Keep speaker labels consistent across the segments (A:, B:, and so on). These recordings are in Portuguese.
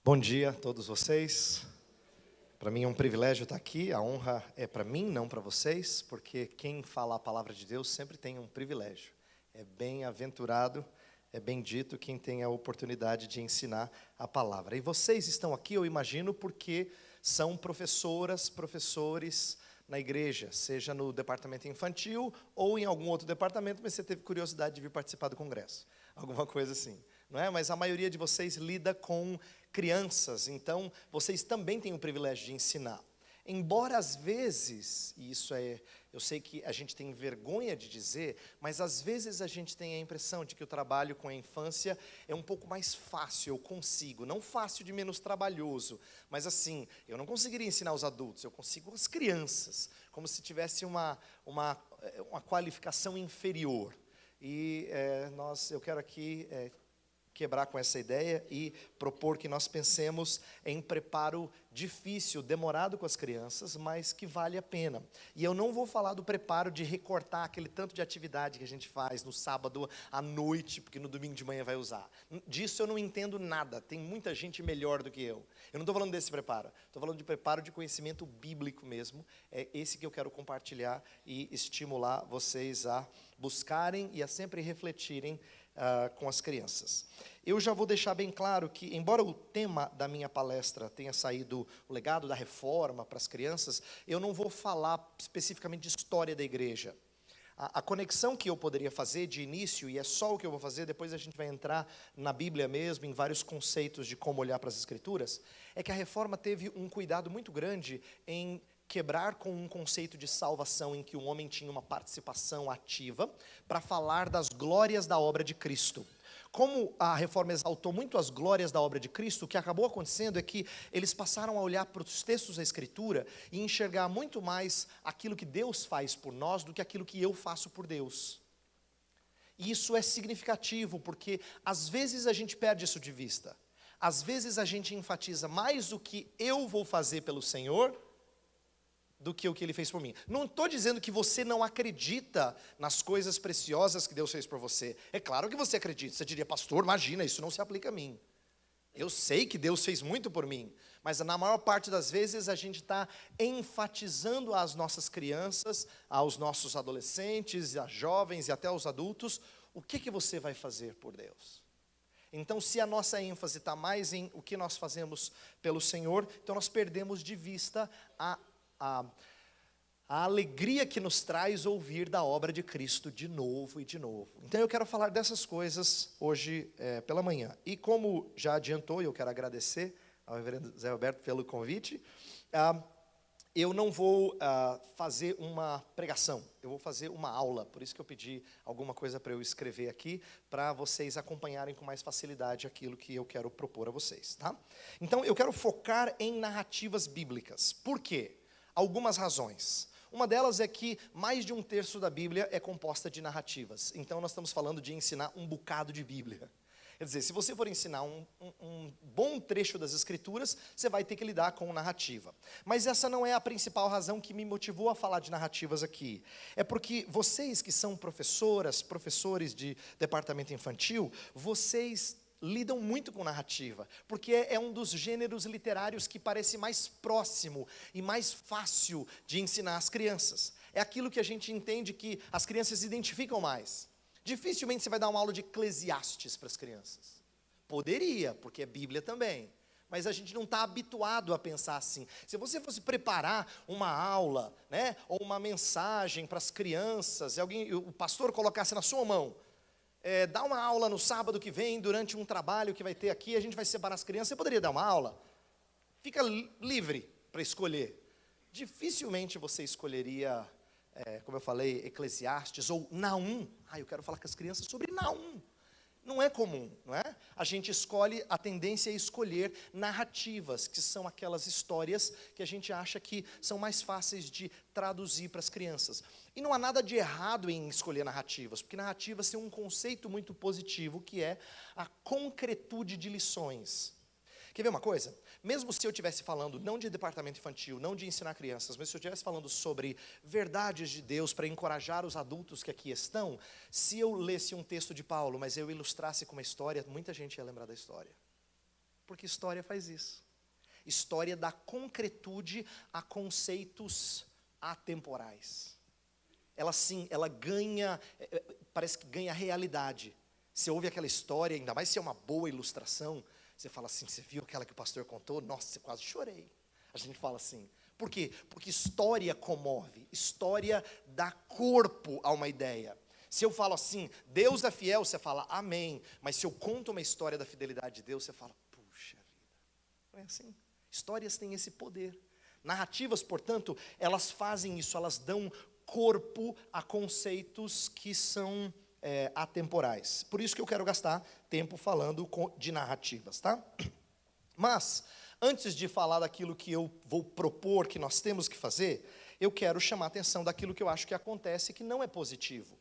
A: Bom dia a todos vocês. Para mim é um privilégio estar aqui. A honra é para mim, não para vocês, porque quem fala a palavra de Deus sempre tem um privilégio. É bem-aventurado, é bendito quem tem a oportunidade de ensinar a palavra. E vocês estão aqui, eu imagino, porque são professoras, professores na igreja, seja no departamento infantil ou em algum outro departamento, mas você teve curiosidade de vir participar do congresso. Alguma coisa assim, não é? Mas a maioria de vocês lida com crianças, então vocês também têm o privilégio de ensinar. Embora às vezes, e isso eu sei que a gente tem vergonha de dizer, mas às vezes a gente tem a impressão de que o trabalho com a infância é um pouco mais fácil, eu consigo, não fácil de menos trabalhoso, mas assim, eu não conseguiria ensinar os adultos, eu consigo as crianças, como se tivesse uma qualificação inferior. E eu quero aqui quebrar com essa ideia e propor que nós pensemos em preparo difícil, demorado com as crianças, mas que vale a pena. E eu não vou falar do preparo de recortar aquele tanto de atividade que a gente faz no sábado à noite, porque no domingo de manhã vai usar. Disso eu não entendo nada, tem muita gente melhor do que eu. Eu não estou falando desse preparo, estou falando de preparo de conhecimento bíblico mesmo. É esse que eu quero compartilhar e estimular vocês a buscarem e a sempre refletirem com as crianças. Eu já vou deixar bem claro que, embora o tema da minha palestra tenha saído o legado da reforma para as crianças, eu não vou falar especificamente de história da igreja. A conexão que eu poderia fazer de início, e é só o que eu vou fazer, depois a gente vai entrar na Bíblia mesmo, em vários conceitos de como olhar para as Escrituras, é que a reforma teve um cuidado muito grande em quebrar com um conceito de salvação em que o homem tinha uma participação ativa, para falar das glórias da obra de Cristo. Como a reforma exaltou muito as glórias da obra de Cristo, o que acabou acontecendo é que eles passaram a olhar para os textos da Escritura e enxergar muito mais aquilo que Deus faz por nós do que aquilo que eu faço por Deus. E isso é significativo, porque às vezes a gente perde isso de vista. Às vezes a gente enfatiza mais o que eu vou fazer pelo Senhor do que o que Ele fez por mim. Não estou dizendo que você não acredita nas coisas preciosas que Deus fez por você. É claro que você acredita. Você diria, pastor, imagina, isso não se aplica a mim. Eu sei que Deus fez muito por mim, mas na maior parte das vezes a gente está enfatizando às nossas crianças, aos nossos adolescentes, aos jovens e até aos adultos, o que você vai fazer por Deus. Então, se a nossa ênfase está mais em o que nós fazemos pelo Senhor, então nós perdemos de vista a alegria que nos traz ouvir da obra de Cristo de novo e de novo. Então eu quero falar dessas coisas hoje pela manhã. E como já adiantou, eu quero agradecer ao reverendo Zé Roberto pelo convite, eu não vou fazer uma pregação, eu vou fazer uma aula, por isso que eu pedi alguma coisa para eu escrever aqui, para vocês acompanharem com mais facilidade aquilo que eu quero propor a vocês, tá? Então eu quero focar em narrativas bíblicas. Por quê? Algumas razões. Uma delas é que mais de um terço da Bíblia é composta de narrativas. Então nós estamos falando de ensinar um bocado de Bíblia. Quer dizer, se você for ensinar um bom trecho das Escrituras, você vai ter que lidar com narrativa. Mas essa não é a principal razão que me motivou a falar de narrativas aqui. É porque vocês que são professoras, professores de departamento infantil, vocês lidam muito com narrativa, porque é um dos gêneros literários que parece mais próximo e mais fácil de ensinar às crianças. É aquilo que a gente entende que as crianças se identificam mais. Dificilmente você vai dar uma aula de Eclesiastes para as crianças. Poderia, porque é Bíblia também. Mas a gente não está habituado a pensar assim. Se você fosse preparar uma aula, né, ou uma mensagem para as crianças, e o pastor colocasse na sua mão, dá uma aula no sábado que vem, durante um trabalho que vai ter aqui, a gente vai separar as crianças, você poderia dar uma aula? Fica livre para escolher. Dificilmente você escolheria, como eu falei, Eclesiastes ou Naum. Eu quero falar com as crianças sobre Naum. Não é comum, não é? A gente escolhe, a tendência é escolher narrativas, que são aquelas histórias que a gente acha que são mais fáceis de traduzir para as crianças. E não há nada de errado em escolher narrativas, porque narrativas têm um conceito muito positivo, que é a concretude de lições. Quer ver uma coisa? Mesmo se eu estivesse falando não de departamento infantil, não de ensinar crianças, mas se eu estivesse falando sobre verdades de Deus para encorajar os adultos que aqui estão, se eu lesse um texto de Paulo, mas eu ilustrasse com uma história, muita gente ia lembrar da história. Por Porque história faz isso. História dá concretude a conceitos atemporais. Ela sim, ela ganha, parece que ganha realidade. Você ouve aquela história, ainda mais se é uma boa ilustração, você fala assim, você viu aquela que o pastor contou? Nossa, eu quase chorei. A gente fala assim. Por quê? Porque história comove, história dá corpo a uma ideia. Se eu falo assim, Deus é fiel, você fala amém. Mas se eu conto uma história da fidelidade de Deus, você fala, puxa vida. Não é assim? Histórias têm esse poder. Narrativas, portanto, elas fazem isso, elas dão corpo a conceitos que são atemporais. Por isso que eu quero gastar tempo falando de narrativas, tá? Mas, antes de falar daquilo que eu vou propor que nós temos que fazer, eu quero chamar a atenção daquilo que eu acho que acontece que não é positivo.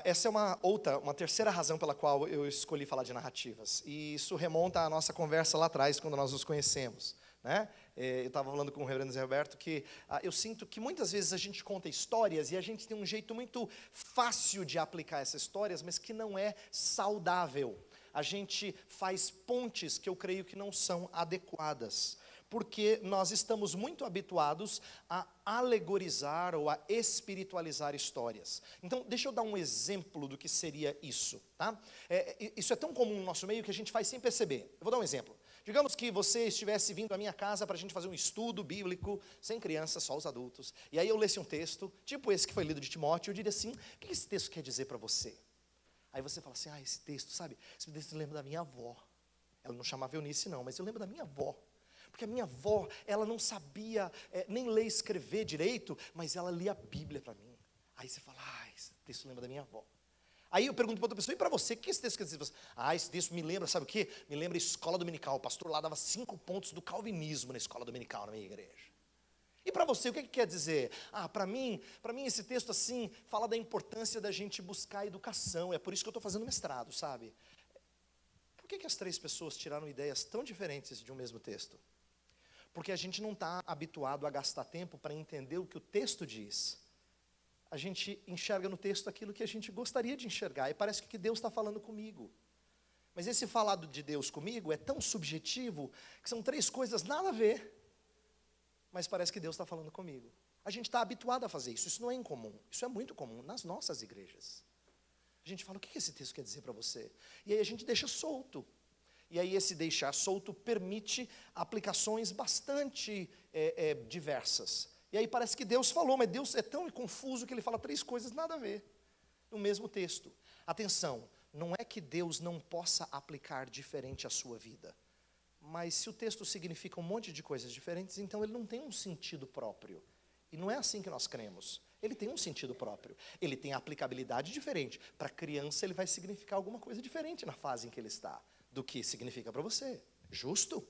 A: Essa é uma terceira razão pela qual eu escolhi falar de narrativas. E isso remonta à nossa conversa lá atrás, quando nós nos conhecemos, né? Eu estava falando com o reverendo Zé Roberto que eu sinto que muitas vezes a gente conta histórias e a gente tem um jeito muito fácil de aplicar essas histórias, mas que não é saudável. A gente faz pontes que eu creio que não são adequadas, porque nós estamos muito habituados a alegorizar ou a espiritualizar histórias. Então, deixa eu dar um exemplo do que seria isso, tá? Isso é tão comum no nosso meio que a gente faz sem perceber. Eu vou dar um exemplo. Digamos que você estivesse vindo à minha casa para a gente fazer um estudo bíblico, sem crianças, só os adultos, e aí eu lesse um texto, tipo esse que foi lido de Timóteo, eu diria assim, o que esse texto quer dizer para você? Aí você fala assim, esse texto, sabe, esse texto lembra da minha avó. Ela não chamava Eunice não, mas eu lembro da minha avó. Porque a minha avó, ela não sabia nem ler e escrever direito, mas ela lia a Bíblia para mim. Aí você fala, esse texto lembra da minha avó. Aí eu pergunto para outra pessoa, e para você, o que esse texto quer dizer? Você, esse texto me lembra, sabe o quê? Me lembra a escola dominical, o pastor lá dava 5 pontos do calvinismo na escola dominical, na minha igreja. E para você, o que quer dizer? Para mim esse texto assim, fala da importância da gente buscar educação, é por isso que eu estou fazendo mestrado, sabe? Por que as 3 pessoas tiraram ideias tão diferentes de um mesmo texto? Porque a gente não está habituado a gastar tempo para entender o que o texto diz. A gente enxerga no texto aquilo que a gente gostaria de enxergar, e parece que Deus está falando comigo. Mas esse falado de Deus comigo é tão subjetivo, que são 3 coisas nada a ver, mas parece que Deus está falando comigo. A gente está habituado a fazer isso, isso não é incomum, isso é muito comum nas nossas igrejas. A gente fala, o que esse texto quer dizer para você? E aí a gente deixa solto. E aí esse deixar solto permite aplicações bastante diversas. E aí parece que Deus falou, mas Deus é tão confuso que ele fala 3 coisas nada a ver no mesmo texto. Atenção, não é que Deus não possa aplicar diferente à sua vida. Mas se o texto significa um monte de coisas diferentes, então ele não tem um sentido próprio. E não é assim que nós cremos. Ele tem um sentido próprio. Ele tem aplicabilidade diferente. Para a criança ele vai significar alguma coisa diferente na fase em que ele está, do que significa para você. Justo?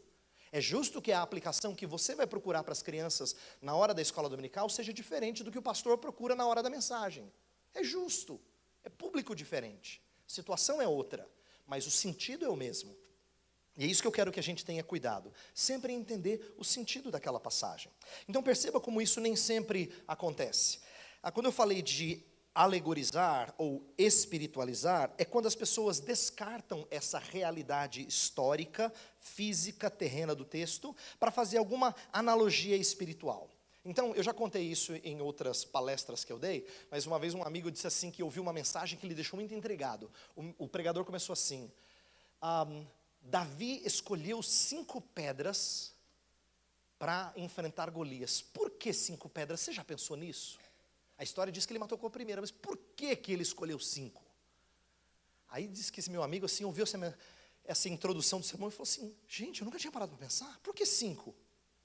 A: É justo que a aplicação que você vai procurar para as crianças na hora da escola dominical seja diferente do que o pastor procura na hora da mensagem. É justo. É público diferente. A situação é outra, mas o sentido é o mesmo. E é isso que eu quero que a gente tenha cuidado. Sempre entender o sentido daquela passagem. Então perceba como isso nem sempre acontece. Quando eu falei de alegorizar ou espiritualizar, é quando as pessoas descartam essa realidade histórica, física, terrena do texto, para fazer alguma analogia espiritual. Então, eu já contei isso em outras palestras que eu dei, mas uma vez um amigo disse assim, que ouviu uma mensagem que lhe deixou muito intrigado. O pregador começou assim, Davi escolheu 5 pedras para enfrentar Golias. Por que 5 pedras? Você já pensou nisso? A história diz que ele matou com a primeira, mas por que ele escolheu 5? Aí diz que esse meu amigo assim, ouviu essa introdução do sermão e falou assim, gente, eu nunca tinha parado para pensar, por que 5?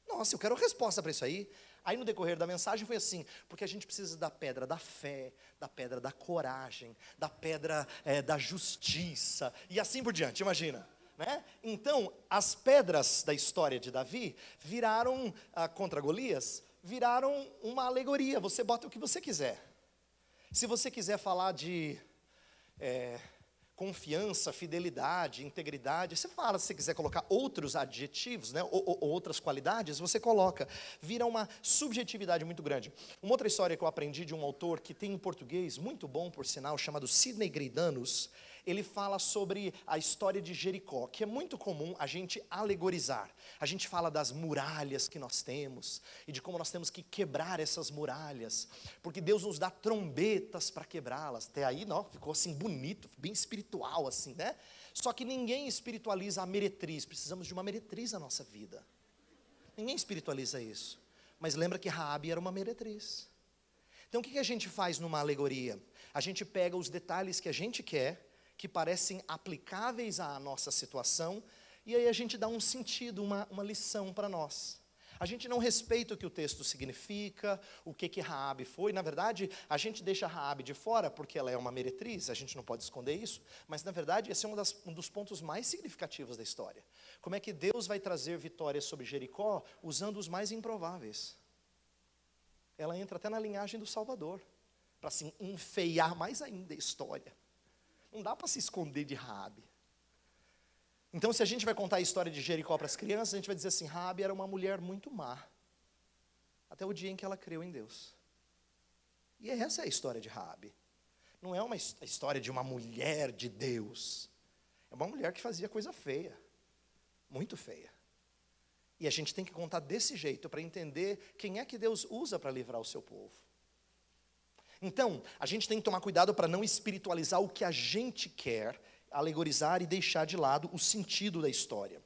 A: Nossa, eu quero resposta para isso aí. Aí no decorrer da mensagem foi assim, porque a gente precisa da pedra da fé, da pedra da coragem, da pedra da justiça, e assim por diante, imagina. Né? Então, as pedras da história de Davi viraram, contra Golias, viraram uma alegoria, você bota o que você quiser. Se você quiser falar de confiança, fidelidade, integridade, você fala. Se você quiser colocar outros adjetivos, né, ou outras qualidades, você coloca. Vira uma subjetividade muito grande. Uma outra história que eu aprendi de um autor que tem em português, muito bom por sinal, chamado Sidney Greidanus. ele fala sobre a história de Jericó, que é muito comum a gente alegorizar. A gente fala das muralhas que nós temos, e de como nós temos que quebrar essas muralhas, porque Deus nos dá trombetas para quebrá-las. Até aí, não, ficou assim bonito, bem espiritual assim, né? Só que ninguém espiritualiza a meretriz, precisamos de uma meretriz na nossa vida. Ninguém espiritualiza isso. Mas lembra que Raabe era uma meretriz. Então o que a gente faz numa alegoria? A gente pega os detalhes que a gente quer, que parecem aplicáveis à nossa situação, e aí a gente dá um sentido, uma lição para nós. A gente não respeita o que o texto significa, o que Raabe foi. Na verdade, a gente deixa Raabe de fora porque ela é uma meretriz, a gente não pode esconder isso. Mas, na verdade, esse é um dos pontos mais significativos da história. Como é que Deus vai trazer vitória sobre Jericó usando os mais improváveis. Ela entra até na linhagem do Salvador, para assim, enfeiar mais ainda a história. Não dá para se esconder de Raabe. Então, se a gente vai contar a história de Jericó para as crianças, a gente vai dizer assim, Raabe era uma mulher muito má, até o dia em que ela creu em Deus. E essa é a história de Raabe. Não é uma história de uma mulher de Deus. É uma mulher que fazia coisa feia, muito feia. E a gente tem que contar desse jeito para entender quem é que Deus usa para livrar o seu povo. Então, a gente tem que tomar cuidado para não espiritualizar o que a gente quer, alegorizar e deixar de lado o sentido da história.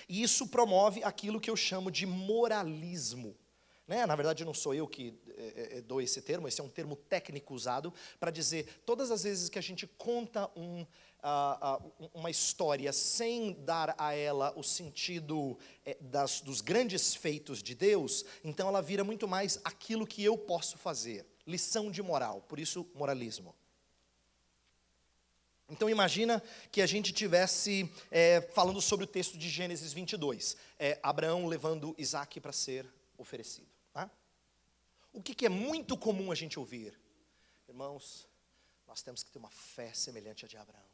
A: E isso promove aquilo que eu chamo de moralismo. Né? Na verdade, não sou eu que dou esse termo, esse é um termo técnico usado para dizer, todas as vezes que a gente conta uma história sem dar a ela o sentido dos grandes feitos de Deus, então ela vira muito mais aquilo que eu posso fazer, lição de moral, por isso moralismo. Então imagina que a gente estivesse falando sobre o texto de Gênesis 22, Abraão levando Isaque para ser oferecido. Tá? O que é muito comum a gente ouvir? Irmãos, nós temos que ter uma fé semelhante à de Abraão,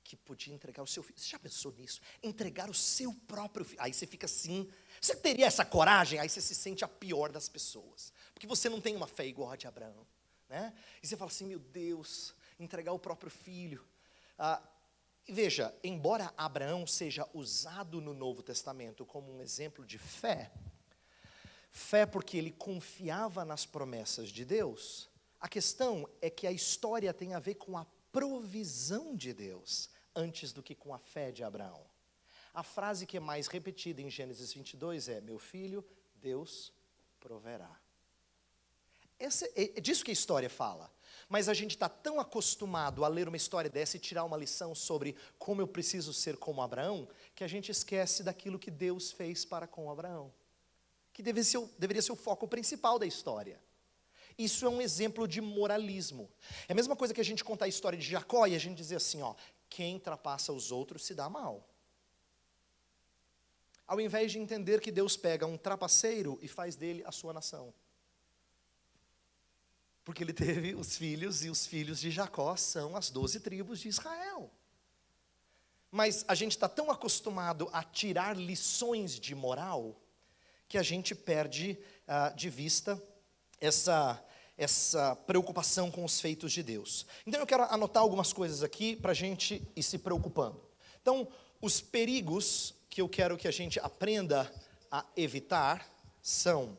A: que podia entregar o seu filho. Você já pensou nisso? Entregar o seu próprio filho. Aí você fica assim, você teria essa coragem? Aí você se sente a pior das pessoas, porque você não tem uma fé igual a de Abraão, né? E você fala assim, meu Deus, entregar o próprio filho. E veja, embora Abraão seja usado no Novo Testamento como um exemplo de fé porque ele confiava nas promessas de Deus, a questão é que a história tem a ver com a provisão de Deus, antes do que com a fé de Abraão. A frase que é mais repetida em Gênesis 22 é, meu filho, Deus proverá. É disso que a história fala. Mas a gente está tão acostumado a ler uma história dessa e tirar uma lição sobre como eu preciso ser como Abraão, que a gente esquece daquilo que Deus fez para com Abraão, que deveria ser o foco principal da história. Isso é um exemplo de moralismo. É a mesma coisa que a gente contar a história de Jacó e a gente dizer assim, quem ultrapassa os outros se dá mal. Ao invés de entender que Deus pega um trapaceiro e faz dele a sua nação. Porque ele teve os filhos, e os filhos de Jacó são as 12 tribos de Israel. Mas a gente está tão acostumado a tirar lições de moral, que a gente perde de vista essa preocupação com os feitos de Deus. Então eu quero anotar algumas coisas aqui para a gente ir se preocupando. Então, os perigos que eu quero que a gente aprenda a evitar são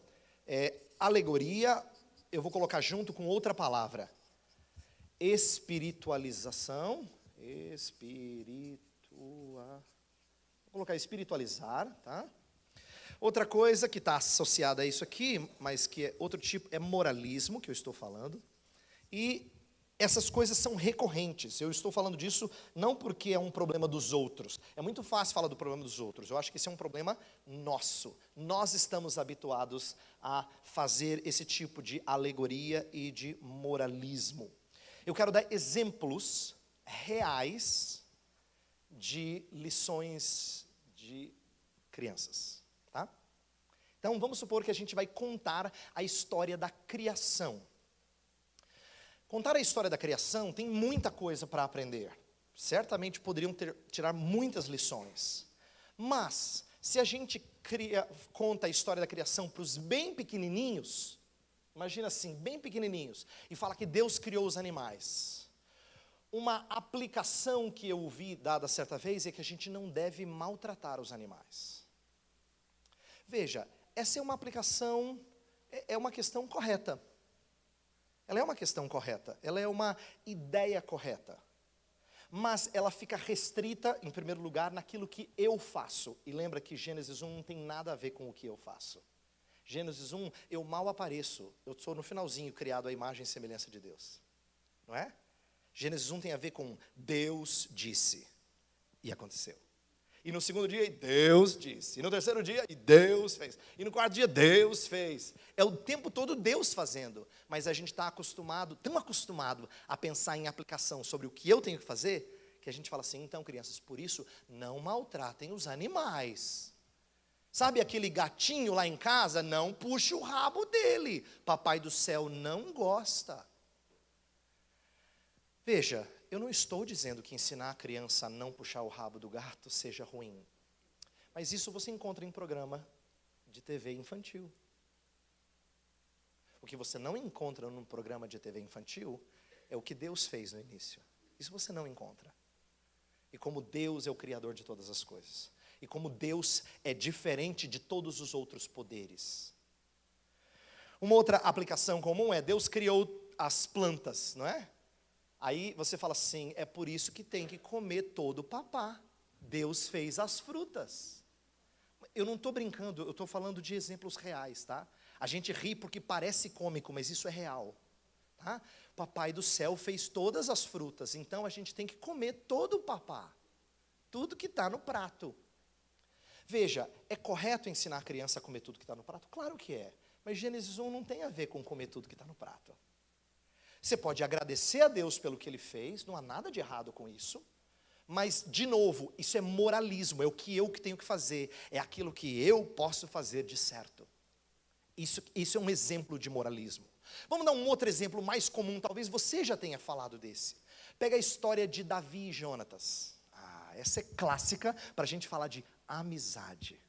A: alegoria, eu vou colocar junto com outra palavra, espiritualização, vou colocar espiritualizar, tá? Outra coisa que está associada a isso aqui, mas que é outro tipo, é moralismo, que eu estou falando. E essas coisas são recorrentes. Eu estou falando disso não porque é um problema dos outros. É muito fácil falar do problema dos outros. Eu acho que esse é um problema nosso. Nós estamos habituados a fazer esse tipo de alegoria e de moralismo. Eu quero dar exemplos reais de lições de crianças. Tá? Então vamos supor que a gente vai contar a história da criação. Contar a história da criação tem muita coisa para aprender. Certamente poderiam tirar muitas lições. Mas se a gente conta a história da criação para os bem pequenininhos, imagina assim, bem pequenininhos, e fala que Deus criou os animais. Uma aplicação que eu ouvi dada certa vez é que a gente não deve maltratar os animais. Veja, essa é uma aplicação, é uma questão correta. Ela é uma questão correta, ela é uma ideia correta. Mas ela fica restrita, em primeiro lugar, naquilo que eu faço. E lembra que Gênesis 1 não tem nada a ver com o que eu faço. Gênesis 1, eu mal apareço. Eu sou no finalzinho criado à imagem e semelhança de Deus. Não é? Gênesis 1 tem a ver com Deus disse. E aconteceu. E no segundo dia, Deus disse. E no terceiro dia, Deus fez. E no quarto dia, Deus fez. É o tempo todo Deus fazendo. Mas a gente está acostumado, tão acostumado a pensar em aplicação sobre o que eu tenho que fazer, que a gente fala assim, então crianças, por isso, não maltratem os animais. Sabe aquele gatinho lá em casa? Não puxe o rabo dele. Papai do céu não gosta. Veja, eu não estou dizendo que ensinar a criança a não puxar o rabo do gato seja ruim. Mas isso você encontra em programa de TV infantil. O que você não encontra num programa de TV infantil é o que Deus fez no início. Isso você não encontra. E como Deus é o Criador de todas as coisas. E como Deus é diferente de todos os outros poderes. Uma outra aplicação comum é Deus criou as plantas, não é? Aí você fala assim, é por isso que tem que comer todo o papá. Deus fez as frutas. Eu não estou brincando, eu estou falando de exemplos reais, tá? A gente ri porque parece cômico, mas isso é real. Tá? Papai do céu fez todas as frutas, então a gente tem que comer todo o papá. Tudo que está no prato. Veja, é correto ensinar a criança a comer tudo que está no prato? Claro que é. Mas Gênesis 1 não tem a ver com comer tudo que está no prato. Você pode agradecer a Deus pelo que Ele fez, não há nada de errado com isso. Mas, de novo, isso é moralismo, é o que eu que tenho que fazer, é aquilo que eu posso fazer de certo. Isso é um exemplo de moralismo. Vamos dar um outro exemplo mais comum, talvez você já tenha falado desse. Pega a história de Davi e Jonatas. Essa é clássica para a gente falar de amizade.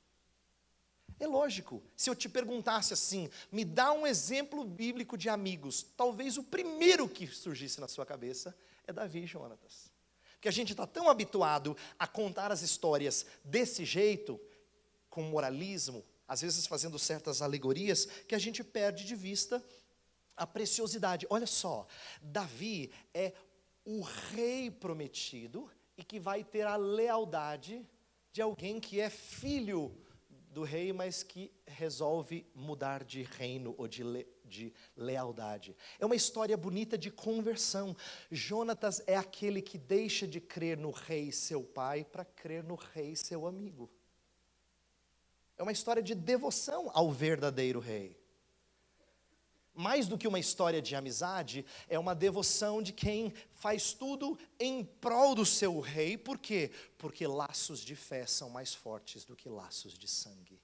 A: É lógico, se eu te perguntasse assim, me dá um exemplo bíblico de amigos, talvez o primeiro que surgisse na sua cabeça é Davi e Jonatas. Porque a gente está tão habituado a contar as histórias desse jeito, com moralismo, às vezes fazendo certas alegorias, que a gente perde de vista a preciosidade. Olha só, Davi é o rei prometido e que vai ter a lealdade de alguém que é filho do rei, mas que resolve mudar de reino ou de lealdade. É uma história bonita de conversão. Jonatas é aquele que deixa de crer no rei seu pai para crer no rei seu amigo. É uma história de devoção ao verdadeiro rei. Mais do que uma história de amizade, é uma devoção de quem faz tudo em prol do seu rei. Por quê? Porque laços de fé são mais fortes do que laços de sangue.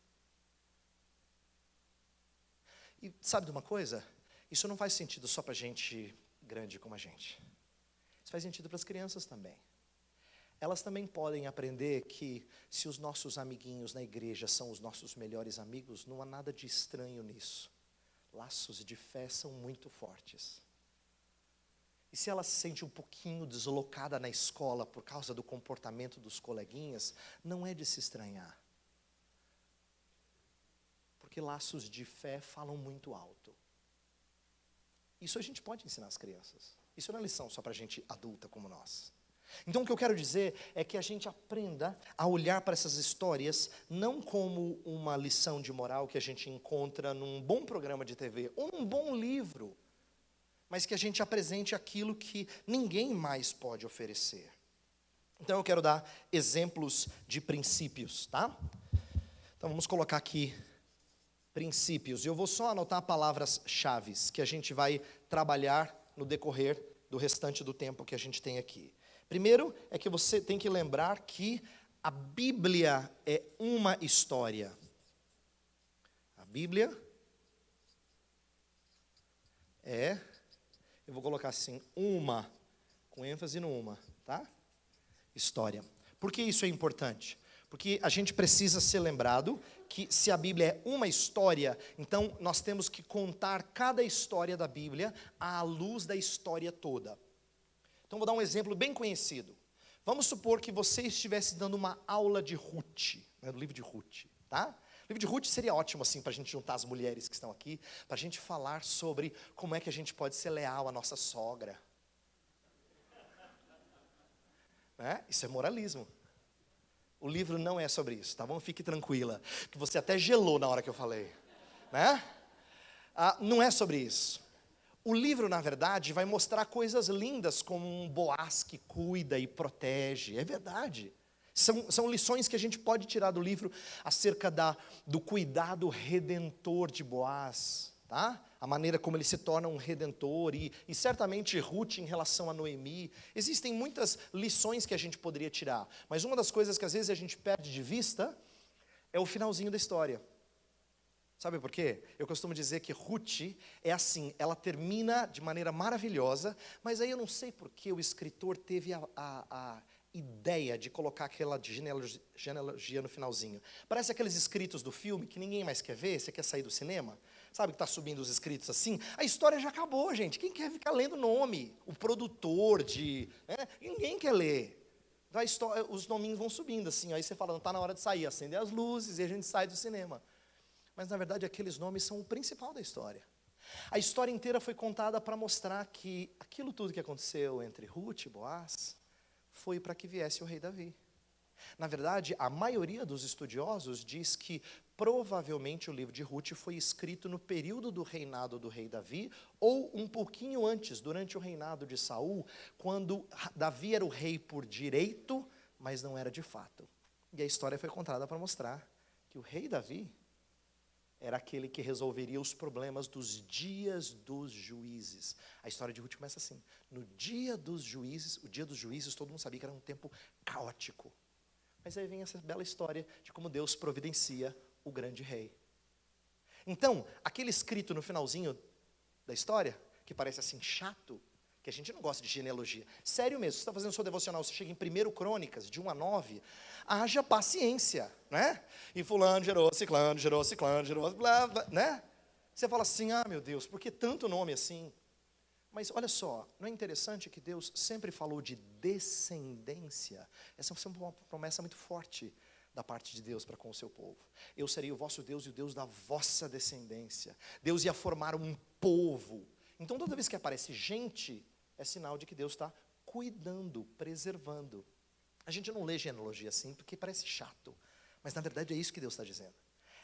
A: E sabe de uma coisa? Isso não faz sentido só para gente grande como a gente. Isso faz sentido para as crianças também. Elas também podem aprender que se os nossos amiguinhos na igreja são os nossos melhores amigos, não há nada de estranho nisso. Laços de fé são muito fortes. E se ela se sente um pouquinho deslocada na escola por causa do comportamento dos coleguinhas, não é de se estranhar. Porque laços de fé falam muito alto. Isso a gente pode ensinar às crianças. Isso não é lição só para gente adulta como nós. Então o que eu quero dizer é que a gente aprenda a olhar para essas histórias não como uma lição de moral que a gente encontra num bom programa de TV ou num bom livro, mas que a gente apresente aquilo que ninguém mais pode oferecer. Então eu quero dar exemplos de princípios, tá? Então vamos colocar aqui princípios. Eu vou só anotar palavras-chave que a gente vai trabalhar no decorrer do restante do tempo que a gente tem aqui. Primeiro é que você tem que lembrar que a Bíblia é uma história. A Bíblia é, eu vou colocar assim, uma, com ênfase no uma, tá? História. Por que isso é importante? Porque a gente precisa ser lembrado que se a Bíblia é uma história, então nós temos que contar cada história da Bíblia à luz da história toda. Então Então vou dar um exemplo bem conhecido. Vamos supor que você estivesse dando uma aula de Ruth, né, do livro de Ruth, tá? O livro de Ruth seria ótimo assim para a gente juntar as mulheres que estão aqui, para a gente falar sobre como é que a gente pode ser leal à nossa sogra. Né? Isso é moralismo. O livro não é sobre isso, tá bom? Fique tranquila, que você até gelou na hora que eu falei, né? Não é sobre isso. O livro, na verdade, vai mostrar coisas lindas como um Boaz que cuida e protege, é verdade. São lições que a gente pode tirar do livro acerca do cuidado redentor de Boaz, tá? A maneira como ele se torna um redentor e certamente Ruth em relação a Noemi. Existem muitas lições que a gente poderia tirar, mas uma das coisas que às vezes a gente perde de vista é o finalzinho da história. Sabe por quê? Eu costumo dizer que Ruth é assim, ela termina de maneira maravilhosa, mas aí eu não sei por que o escritor teve a ideia de colocar aquela genealogia no finalzinho. Parece aqueles escritos do filme que ninguém mais quer ver, você quer sair do cinema? Sabe que está subindo os escritos assim? A história já acabou, gente. Quem quer ficar lendo nome? O produtor né? Ninguém quer ler. Os nominhos vão subindo assim, aí você fala, não está na hora de sair, acender as luzes e a gente sai do cinema. Mas na verdade aqueles nomes são o principal da história. A história inteira foi contada para mostrar que aquilo tudo que aconteceu entre Ruth e Boaz foi para que viesse o rei Davi. Na verdade, a maioria dos estudiosos diz que provavelmente o livro de Ruth foi escrito no período do reinado do rei Davi, ou um pouquinho antes, durante o reinado de Saul, quando Davi era o rei por direito, mas não era de fato. E a história foi contada para mostrar que o rei Davi era aquele que resolveria os problemas dos dias dos juízes. A história de Ruth começa assim: no dia dos juízes, o dia dos juízes, todo mundo sabia que era um tempo caótico. Mas aí vem essa bela história de como Deus providencia o grande rei. Então, aquele escrito no finalzinho da história, que parece assim chato, que a gente não gosta de genealogia. Sério mesmo, você está fazendo seu devocional, você chega em 1 Crônicas, de 1 a 9, haja paciência, né? E fulano gerou, ciclano, blá, blá, né? Você fala assim, meu Deus, por que tanto nome assim? Mas olha só, não é interessante que Deus sempre falou de descendência? Essa é uma promessa muito forte da parte de Deus para com o seu povo. Eu serei o vosso Deus e o Deus da vossa descendência. Deus ia formar um povo. Então toda vez que aparece gente, é sinal de que Deus está cuidando, preservando. A gente não lê genealogia assim porque parece chato, mas na verdade é isso que Deus está dizendo.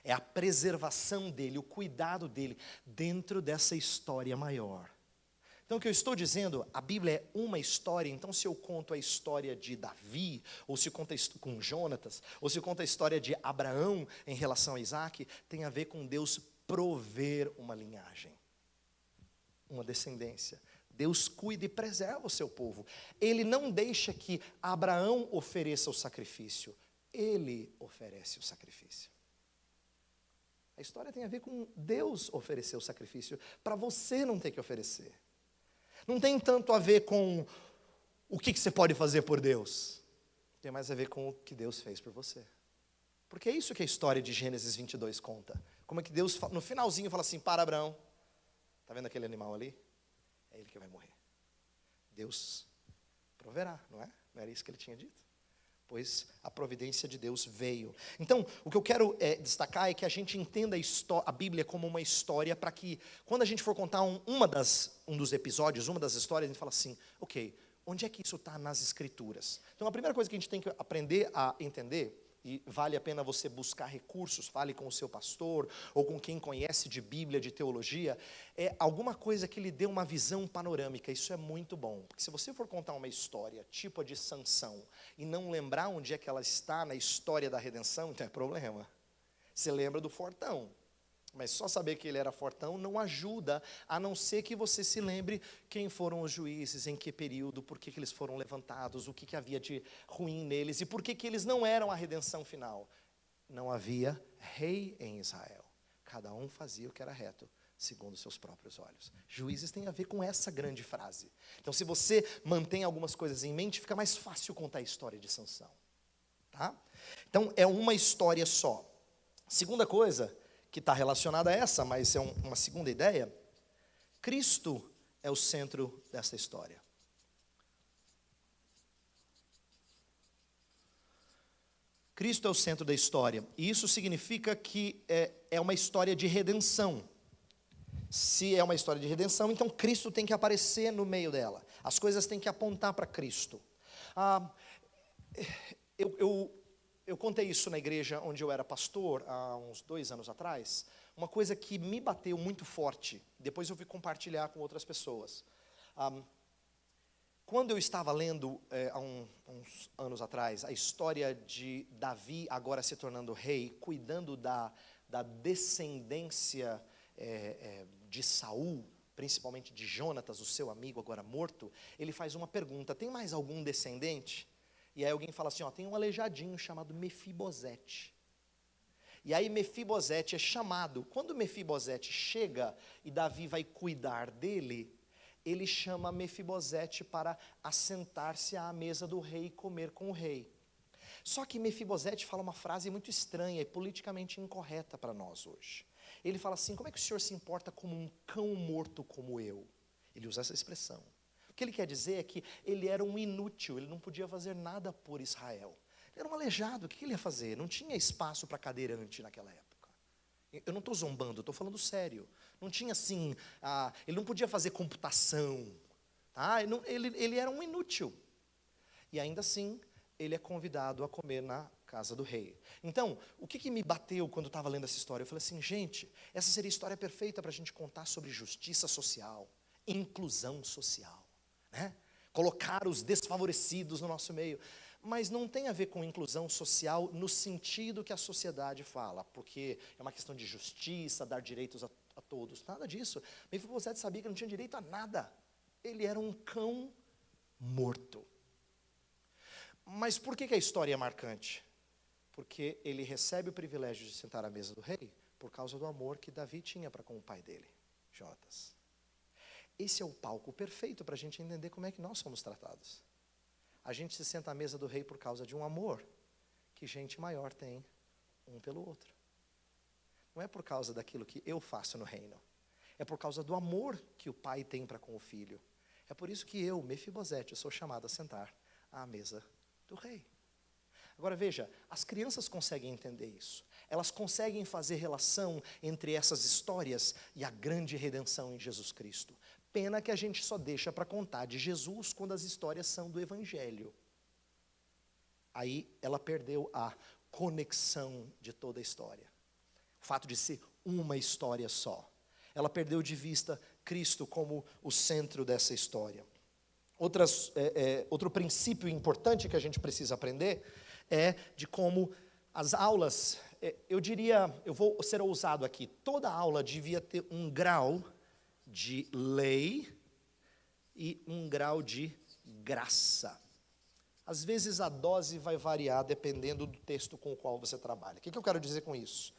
A: É a preservação dele, o cuidado dele dentro dessa história maior. Então o que eu estou dizendo, a Bíblia é uma história, então se eu conto a história de Davi, ou se conta com Jonatas, ou se conta a história de Abraão em relação a Isaac, tem a ver com Deus prover uma linhagem, uma descendência. Deus cuida e preserva o seu povo. Ele não deixa que Abraão ofereça o sacrifício, ele oferece o sacrifício. A história tem a ver com Deus oferecer o sacrifício, para você não ter que oferecer. Não tem tanto a ver com o que você pode fazer por Deus. Tem mais a ver com o que Deus fez por você. Porque é isso que a história de Gênesis 22 conta. Como é que Deus, no finalzinho, fala assim, para Abraão, está vendo aquele animal ali? É ele que vai morrer. Deus proverá, não é? Não era isso que ele tinha dito? Pois a providência de Deus veio. Então, o que eu quero destacar é que a gente entenda a Bíblia como uma história, para que, quando a gente for contar um dos episódios, uma das histórias, a gente fala assim, ok, onde é que isso está nas Escrituras? Então, a primeira coisa que a gente tem que aprender a entender, e vale a pena você buscar recursos, fale com o seu pastor, ou com quem conhece de Bíblia, de teologia, é alguma coisa que lhe dê uma visão panorâmica. Isso é muito bom, porque se você for contar uma história, tipo a de Sansão, e não lembrar onde é que ela está na história da redenção, então é problema. Você lembra do fortão, mas só saber que ele era fortão não ajuda, a não ser que você se lembre quem foram os juízes, em que período, por que eles foram levantados, o que havia de ruim neles, e por que eles não eram a redenção final. Não havia rei em Israel, cada um fazia o que era reto, segundo os seus próprios olhos. Juízes tem a ver com essa grande frase. Então, se você mantém algumas coisas em mente, fica mais fácil contar a história de Sansão, tá? Então, é uma história só. Segunda coisa que está relacionada a essa, mas é uma segunda ideia, Cristo é o centro dessa história. Cristo é o centro da história. E isso significa que é uma história de redenção. Se é uma história de redenção, então Cristo tem que aparecer no meio dela. As coisas têm que apontar para Cristo. Eu contei isso na igreja onde eu era pastor, há uns 2 anos atrás. Uma coisa que me bateu muito forte. Depois eu fui compartilhar com outras pessoas. Quando eu estava lendo, há uns anos atrás, a história de Davi agora se tornando rei, cuidando da descendência de Saul, principalmente de Jonatas, o seu amigo agora morto, ele faz uma pergunta: tem mais algum descendente? E aí alguém fala assim, tem um aleijadinho chamado Mefibosete. E aí Mefibosete é chamado. Quando Mefibosete chega e Davi vai cuidar dele, ele chama Mefibosete para assentar-se à mesa do rei e comer com o rei. Só que Mefibosete fala uma frase muito estranha e politicamente incorreta para nós hoje. Ele fala assim: como é que o senhor se importa como um cão morto como eu? Ele usa essa expressão. O que ele quer dizer é que ele era um inútil, ele não podia fazer nada por Israel. Ele era um aleijado, o que ele ia fazer? Não tinha espaço para cadeirante naquela época. Eu não estou zombando, estou falando sério. Não tinha assim, ele não podia fazer computação. Tá? Ele era um inútil. E ainda assim, ele é convidado a comer na casa do rei. Então, o que me bateu quando eu estava lendo essa história? Eu falei assim, gente, essa seria a história perfeita para a gente contar sobre justiça social, inclusão social, né? Colocar os desfavorecidos no nosso meio. Mas não tem a ver com inclusão social no sentido que a sociedade fala, porque é uma questão de justiça, dar direitos a todos, nada disso. Mefibosete sabia que não tinha direito a nada. Ele era um cão morto. Mas por que a história é marcante? Porque ele recebe o privilégio de sentar à mesa do rei por causa do amor que Davi tinha para com o pai dele, Jonatas. Esse é o palco perfeito para a gente entender como é que nós somos tratados. A gente se senta à mesa do rei por causa de um amor que gente maior tem um pelo outro. Não é por causa daquilo que eu faço no reino. É por causa do amor que o pai tem para com o filho. É por isso que eu, Mefibosete, sou chamado a sentar à mesa do rei. Agora veja, as crianças conseguem entender isso. Elas conseguem fazer relação entre essas histórias e a grande redenção em Jesus Cristo. Pena que a gente só deixa para contar de Jesus quando as histórias são do Evangelho. Aí ela perdeu a conexão de toda a história. O fato de ser uma história só. Ela perdeu de vista Cristo como o centro dessa história. Outro princípio importante que a gente precisa aprender é de como as aulas, eu vou ser ousado aqui, toda aula devia ter um grau de lei e um grau de graça. Às vezes a dose vai variar dependendo do texto com o qual você trabalha. O que eu quero dizer com isso?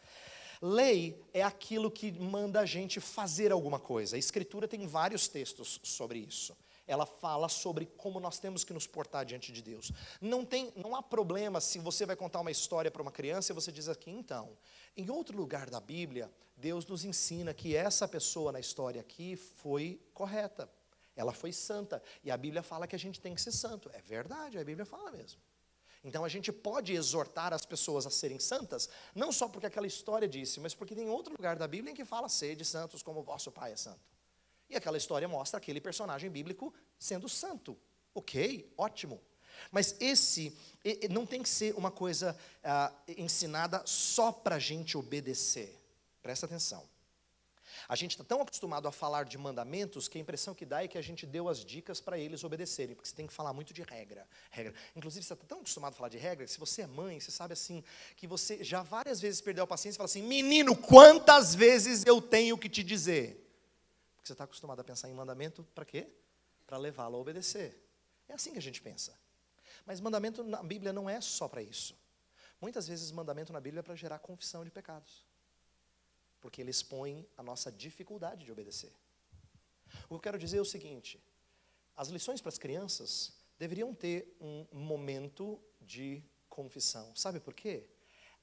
A: Lei é aquilo que manda a gente fazer alguma coisa. A Escritura tem vários textos sobre isso. Ela fala sobre como nós temos que nos portar diante de Deus. Não há problema se você vai contar uma história para uma criança e você diz aqui, então, em outro lugar da Bíblia, Deus nos ensina que essa pessoa na história aqui foi correta. Ela foi santa. E a Bíblia fala que a gente tem que ser santo. É verdade, a Bíblia fala mesmo. Então a gente pode exortar as pessoas a serem santas, não só porque aquela história disse, mas porque tem outro lugar da Bíblia em que fala, sede santos como o vosso Pai é santo. E aquela história mostra aquele personagem bíblico sendo santo. Ok, ótimo. Mas não tem que ser uma coisa ensinada só para a gente obedecer. Presta atenção. A gente está tão acostumado a falar de mandamentos que a impressão que dá é que a gente deu as dicas para eles obedecerem, porque você tem que falar muito de regra. Inclusive, você está tão acostumado a falar de regra, que se você é mãe, você sabe assim, que você já várias vezes perdeu a paciência e fala assim, menino, quantas vezes eu tenho que te dizer? Porque você está acostumado a pensar em mandamento para quê? Para levá-lo a obedecer. É assim que a gente pensa. Mas mandamento na Bíblia não é só para isso. Muitas vezes mandamento na Bíblia é para gerar confissão de pecados. Porque ele expõe a nossa dificuldade de obedecer. O que eu quero dizer é o seguinte, as lições para as crianças deveriam ter um momento de confissão. Sabe por quê?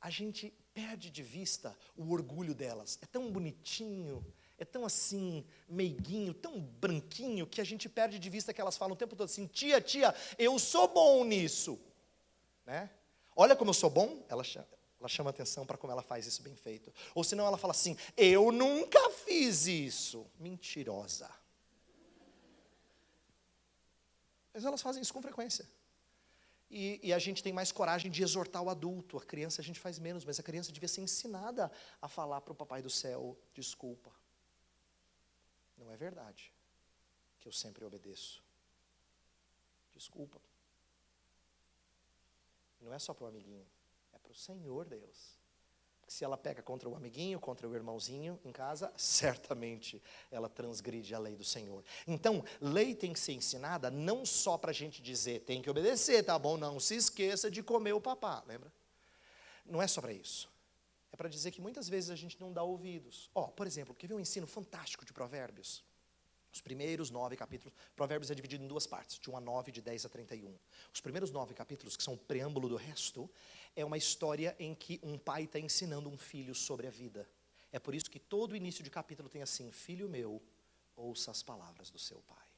A: A gente perde de vista o orgulho delas. É tão bonitinho, é tão assim, meiguinho, tão branquinho, que a gente perde de vista que elas falam o tempo todo assim, tia, eu sou bom nisso. Né? Olha como eu sou bom, ela chama atenção para como ela faz isso bem feito. Ou senão ela fala assim, eu nunca fiz isso. Mentirosa. Mas elas fazem isso com frequência. E a gente tem mais coragem de exortar o adulto. A criança a gente faz menos, mas a criança devia ser ensinada a falar para o papai do céu, desculpa. Não é verdade que eu sempre obedeço. Desculpa. Não é só para o amiguinho, é para o Senhor Deus. Porque se ela peca contra o amiguinho, contra o irmãozinho em casa, certamente ela transgride a lei do Senhor. Então, lei tem que ser ensinada não só para a gente dizer, tem que obedecer, tá bom? Não se esqueça de comer o papá, lembra? Não é só para isso. É para dizer que muitas vezes a gente não dá ouvidos. Por exemplo, quer ver um ensino fantástico de Provérbios? Os primeiros 9 capítulos, Provérbios é dividido em 2 partes, de 1 a 9, de 10 a 31. Os primeiros 9 capítulos, que são o preâmbulo do resto, é uma história em que um pai está ensinando um filho sobre a vida. É por isso que todo início de capítulo tem assim, filho meu, ouça as palavras do seu pai.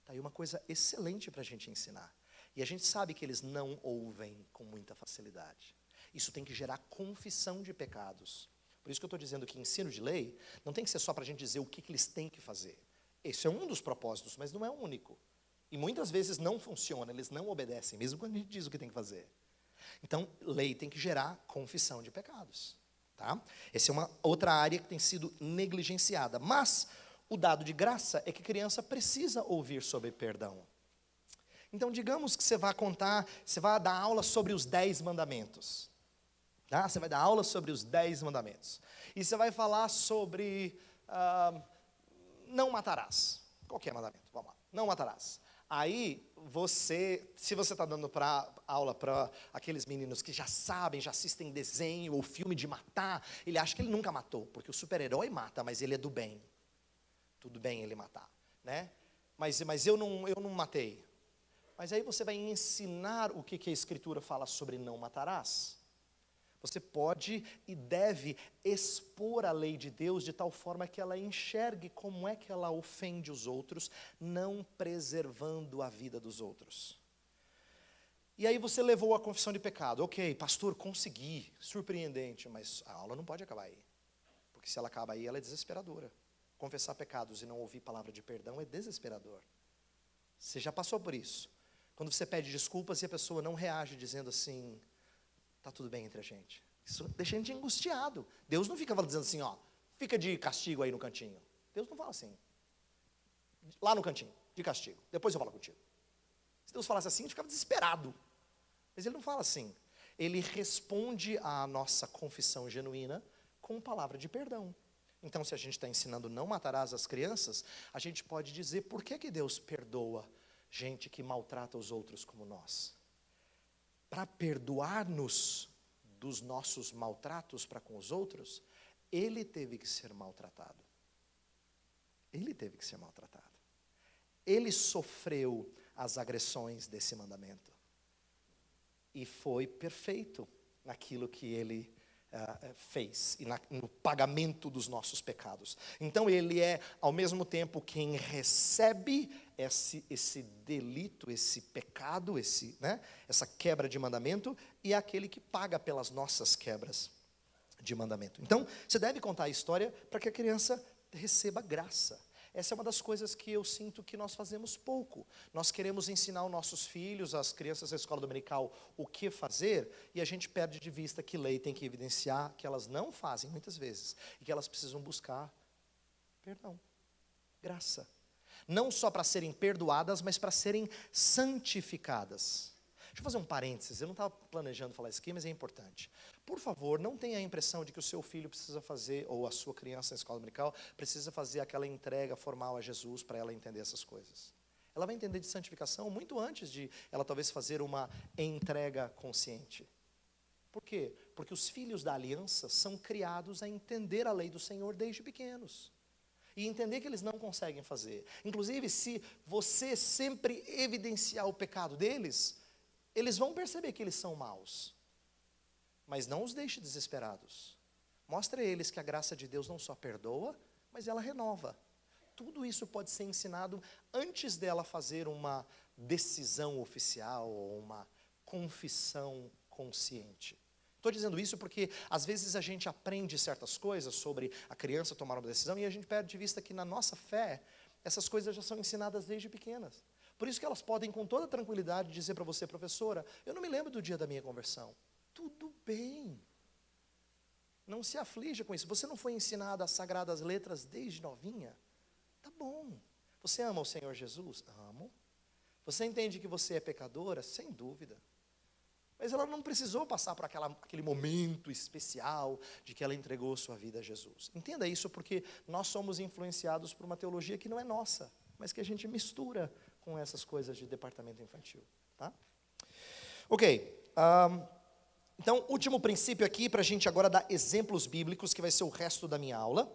A: Está aí uma coisa excelente para a gente ensinar. E a gente sabe que eles não ouvem com muita facilidade. Isso tem que gerar confissão de pecados. Por isso que eu estou dizendo que ensino de lei não tem que ser só para a gente dizer o que eles têm que fazer. Esse é um dos propósitos, mas não é o único. E muitas vezes não funciona, eles não obedecem, mesmo quando a gente diz o que tem que fazer. Então, lei tem que gerar confissão de pecados. Tá? Essa é uma outra área que tem sido negligenciada. Mas, o dado de graça é que a criança precisa ouvir sobre perdão. Então, digamos que você vai dar aula sobre os 10 mandamentos. Tá? Você vai dar aula sobre os 10 mandamentos. E você vai falar sobre... não matarás. Qualquer mandamento, vamos lá. Não matarás. Aí, se você está dando aula para aqueles meninos que já sabem, já assistem desenho ou filme de matar, ele acha que ele nunca matou, porque o super-herói mata, mas ele é do bem. Tudo bem ele matar, né? Mas eu não matei. Mas aí você vai ensinar o que a Escritura fala sobre não matarás. Você pode e deve expor a lei de Deus de tal forma que ela enxergue como é que ela ofende os outros, não preservando a vida dos outros. E aí você levou a confissão de pecado. Ok, pastor, consegui, surpreendente, mas a aula não pode acabar aí. Porque se ela acaba aí, ela é desesperadora. Confessar pecados e não ouvir palavra de perdão é desesperador. Você já passou por isso. Quando você pede desculpas e a pessoa não reage dizendo assim... Está tudo bem entre a gente. Isso deixa a gente angustiado. Deus não fica dizendo assim, fica de castigo aí no cantinho. Deus não fala assim. Lá no cantinho, de castigo. Depois eu falo contigo. Se Deus falasse assim, a gente ficava desesperado. Mas Ele não fala assim. Ele responde à nossa confissão genuína com palavra de perdão. Então, se a gente está ensinando não matarás as crianças, a gente pode dizer por que Deus perdoa gente que maltrata os outros como nós. Para perdoar-nos dos nossos maltratos para com os outros, Ele teve que ser maltratado. Ele teve que ser maltratado. Ele sofreu as agressões desse mandamento. E foi perfeito naquilo que Ele fez, e no pagamento dos nossos pecados. Então Ele é, ao mesmo tempo, quem recebe esse delito, esse pecado, essa quebra de mandamento, e é aquele que paga pelas nossas quebras de mandamento. Então, você deve contar a história para que a criança receba graça. Essa é uma das coisas que eu sinto que nós fazemos pouco. Nós queremos ensinar os nossos filhos, as crianças da escola dominical, o que fazer, e a gente perde de vista que lei tem que evidenciar que elas não fazem muitas vezes, e que elas precisam buscar perdão, graça. Não só para serem perdoadas, mas para serem santificadas. Deixa eu fazer um parênteses, eu não estava planejando falar isso aqui, mas é importante. Por favor, não tenha a impressão de que o seu filho precisa fazer, ou a sua criança na escola dominical, precisa fazer aquela entrega formal a Jesus para ela entender essas coisas. Ela vai entender de santificação muito antes de ela talvez fazer uma entrega consciente. Por quê? Porque os filhos da aliança são criados a entender a lei do Senhor desde pequenos. E entender que eles não conseguem fazer. Inclusive, se você sempre evidenciar o pecado deles, eles vão perceber que eles são maus. Mas não os deixe desesperados. Mostre a eles que a graça de Deus não só perdoa, mas ela renova. Tudo isso pode ser ensinado antes dela fazer uma decisão oficial, ou uma confissão consciente. Estou dizendo isso porque, às vezes, a gente aprende certas coisas sobre a criança tomar uma decisão e a gente perde de vista que, na nossa fé, essas coisas já são ensinadas desde pequenas. Por isso que elas podem, com toda tranquilidade, dizer para você: professora, eu não me lembro do dia da minha conversão. Tudo bem. Não se aflija com isso. Você não foi ensinada as sagradas letras desde novinha? Tá bom. Você ama o Senhor Jesus? Amo. Você entende que você é pecadora? Sem dúvida. Mas ela não precisou passar por aquele momento especial de que ela entregou sua vida a Jesus. Entenda isso, porque nós somos influenciados por uma teologia que não é nossa, mas que a gente mistura com essas coisas de departamento infantil. Tá? Ok. Então, último princípio aqui, para a gente agora dar exemplos bíblicos, que vai ser o resto da minha aula.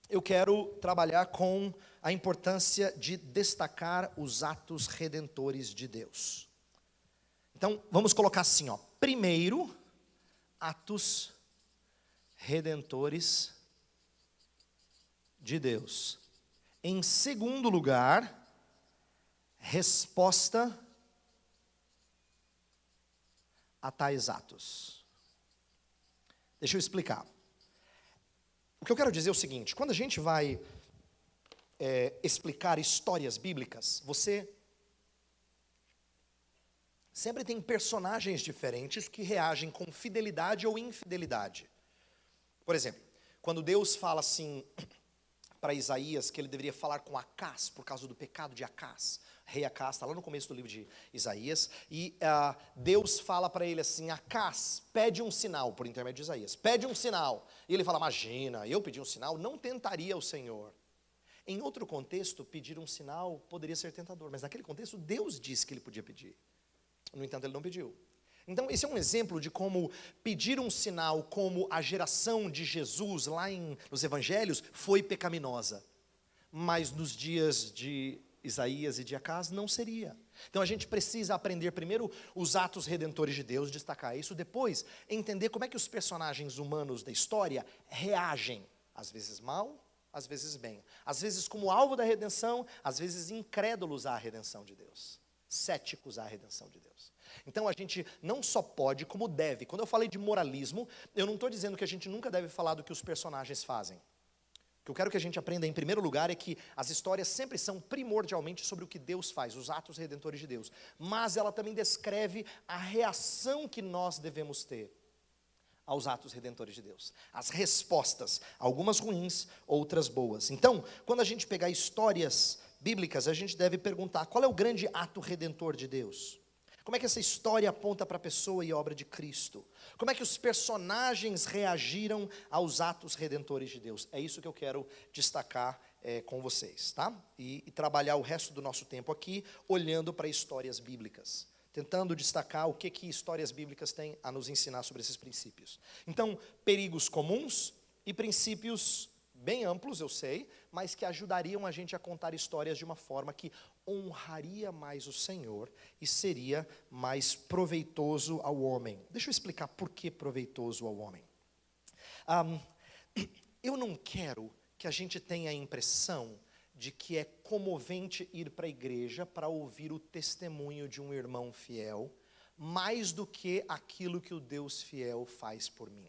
A: Eu quero trabalhar com a importância de destacar os atos redentores de Deus. Então, vamos colocar assim, ó. Primeiro, atos redentores de Deus. Em segundo lugar, resposta a tais atos. Deixa eu explicar. O que eu quero dizer é o seguinte: quando a gente vai explicar histórias bíblicas, você sempre tem personagens diferentes que reagem com fidelidade ou infidelidade. Por exemplo, quando Deus fala assim para Isaías que ele deveria falar com Acás por causa do pecado de Acás, rei Acás, está lá no começo do livro de Isaías, e Deus fala para ele assim: Acás, pede um sinal, por intermédio de Isaías, pede um sinal. E ele fala: imagina, eu pedi um sinal, não tentaria o Senhor. Em outro contexto, pedir um sinal poderia ser tentador, mas naquele contexto Deus disse que ele podia pedir. No entanto, ele não pediu. Então, esse é um exemplo de como pedir um sinal, como a geração de Jesus lá nos evangelhos foi pecaminosa. Mas nos dias de Isaías e de Acás não seria. Então a gente precisa aprender primeiro os atos redentores de Deus, destacar isso, depois entender como é que os personagens humanos da história reagem, às vezes mal, às vezes bem, às vezes como alvo da redenção, às vezes incrédulos à redenção de Deus, céticos à redenção de Deus. Então a gente não só pode, como deve. Quando eu falei de moralismo, eu não estou dizendo que a gente nunca deve falar do que os personagens fazem. O que eu quero que a gente aprenda em primeiro lugar é que as histórias sempre são primordialmente sobre o que Deus faz, os atos redentores de Deus. Mas ela também descreve a reação que nós devemos ter aos atos redentores de Deus. As respostas, algumas ruins, outras boas. Então, quando a gente pegar histórias bíblicas, a gente deve perguntar: qual é o grande ato redentor de Deus? Como é que essa história aponta para a pessoa e obra de Cristo? Como é que os personagens reagiram aos atos redentores de Deus? É isso que eu quero destacar com vocês, tá? E trabalhar o resto do nosso tempo aqui, olhando para histórias bíblicas, tentando destacar o que histórias bíblicas têm a nos ensinar sobre esses princípios. Então, perigos comuns e princípios bem amplos, eu sei, mas que ajudariam a gente a contar histórias de uma forma que honraria mais o Senhor e seria mais proveitoso ao homem. Deixa eu explicar por que proveitoso ao homem. Eu não quero que a gente tenha a impressão de que é comovente ir para a igreja para ouvir o testemunho de um irmão fiel, mais do que aquilo que o Deus fiel faz por mim.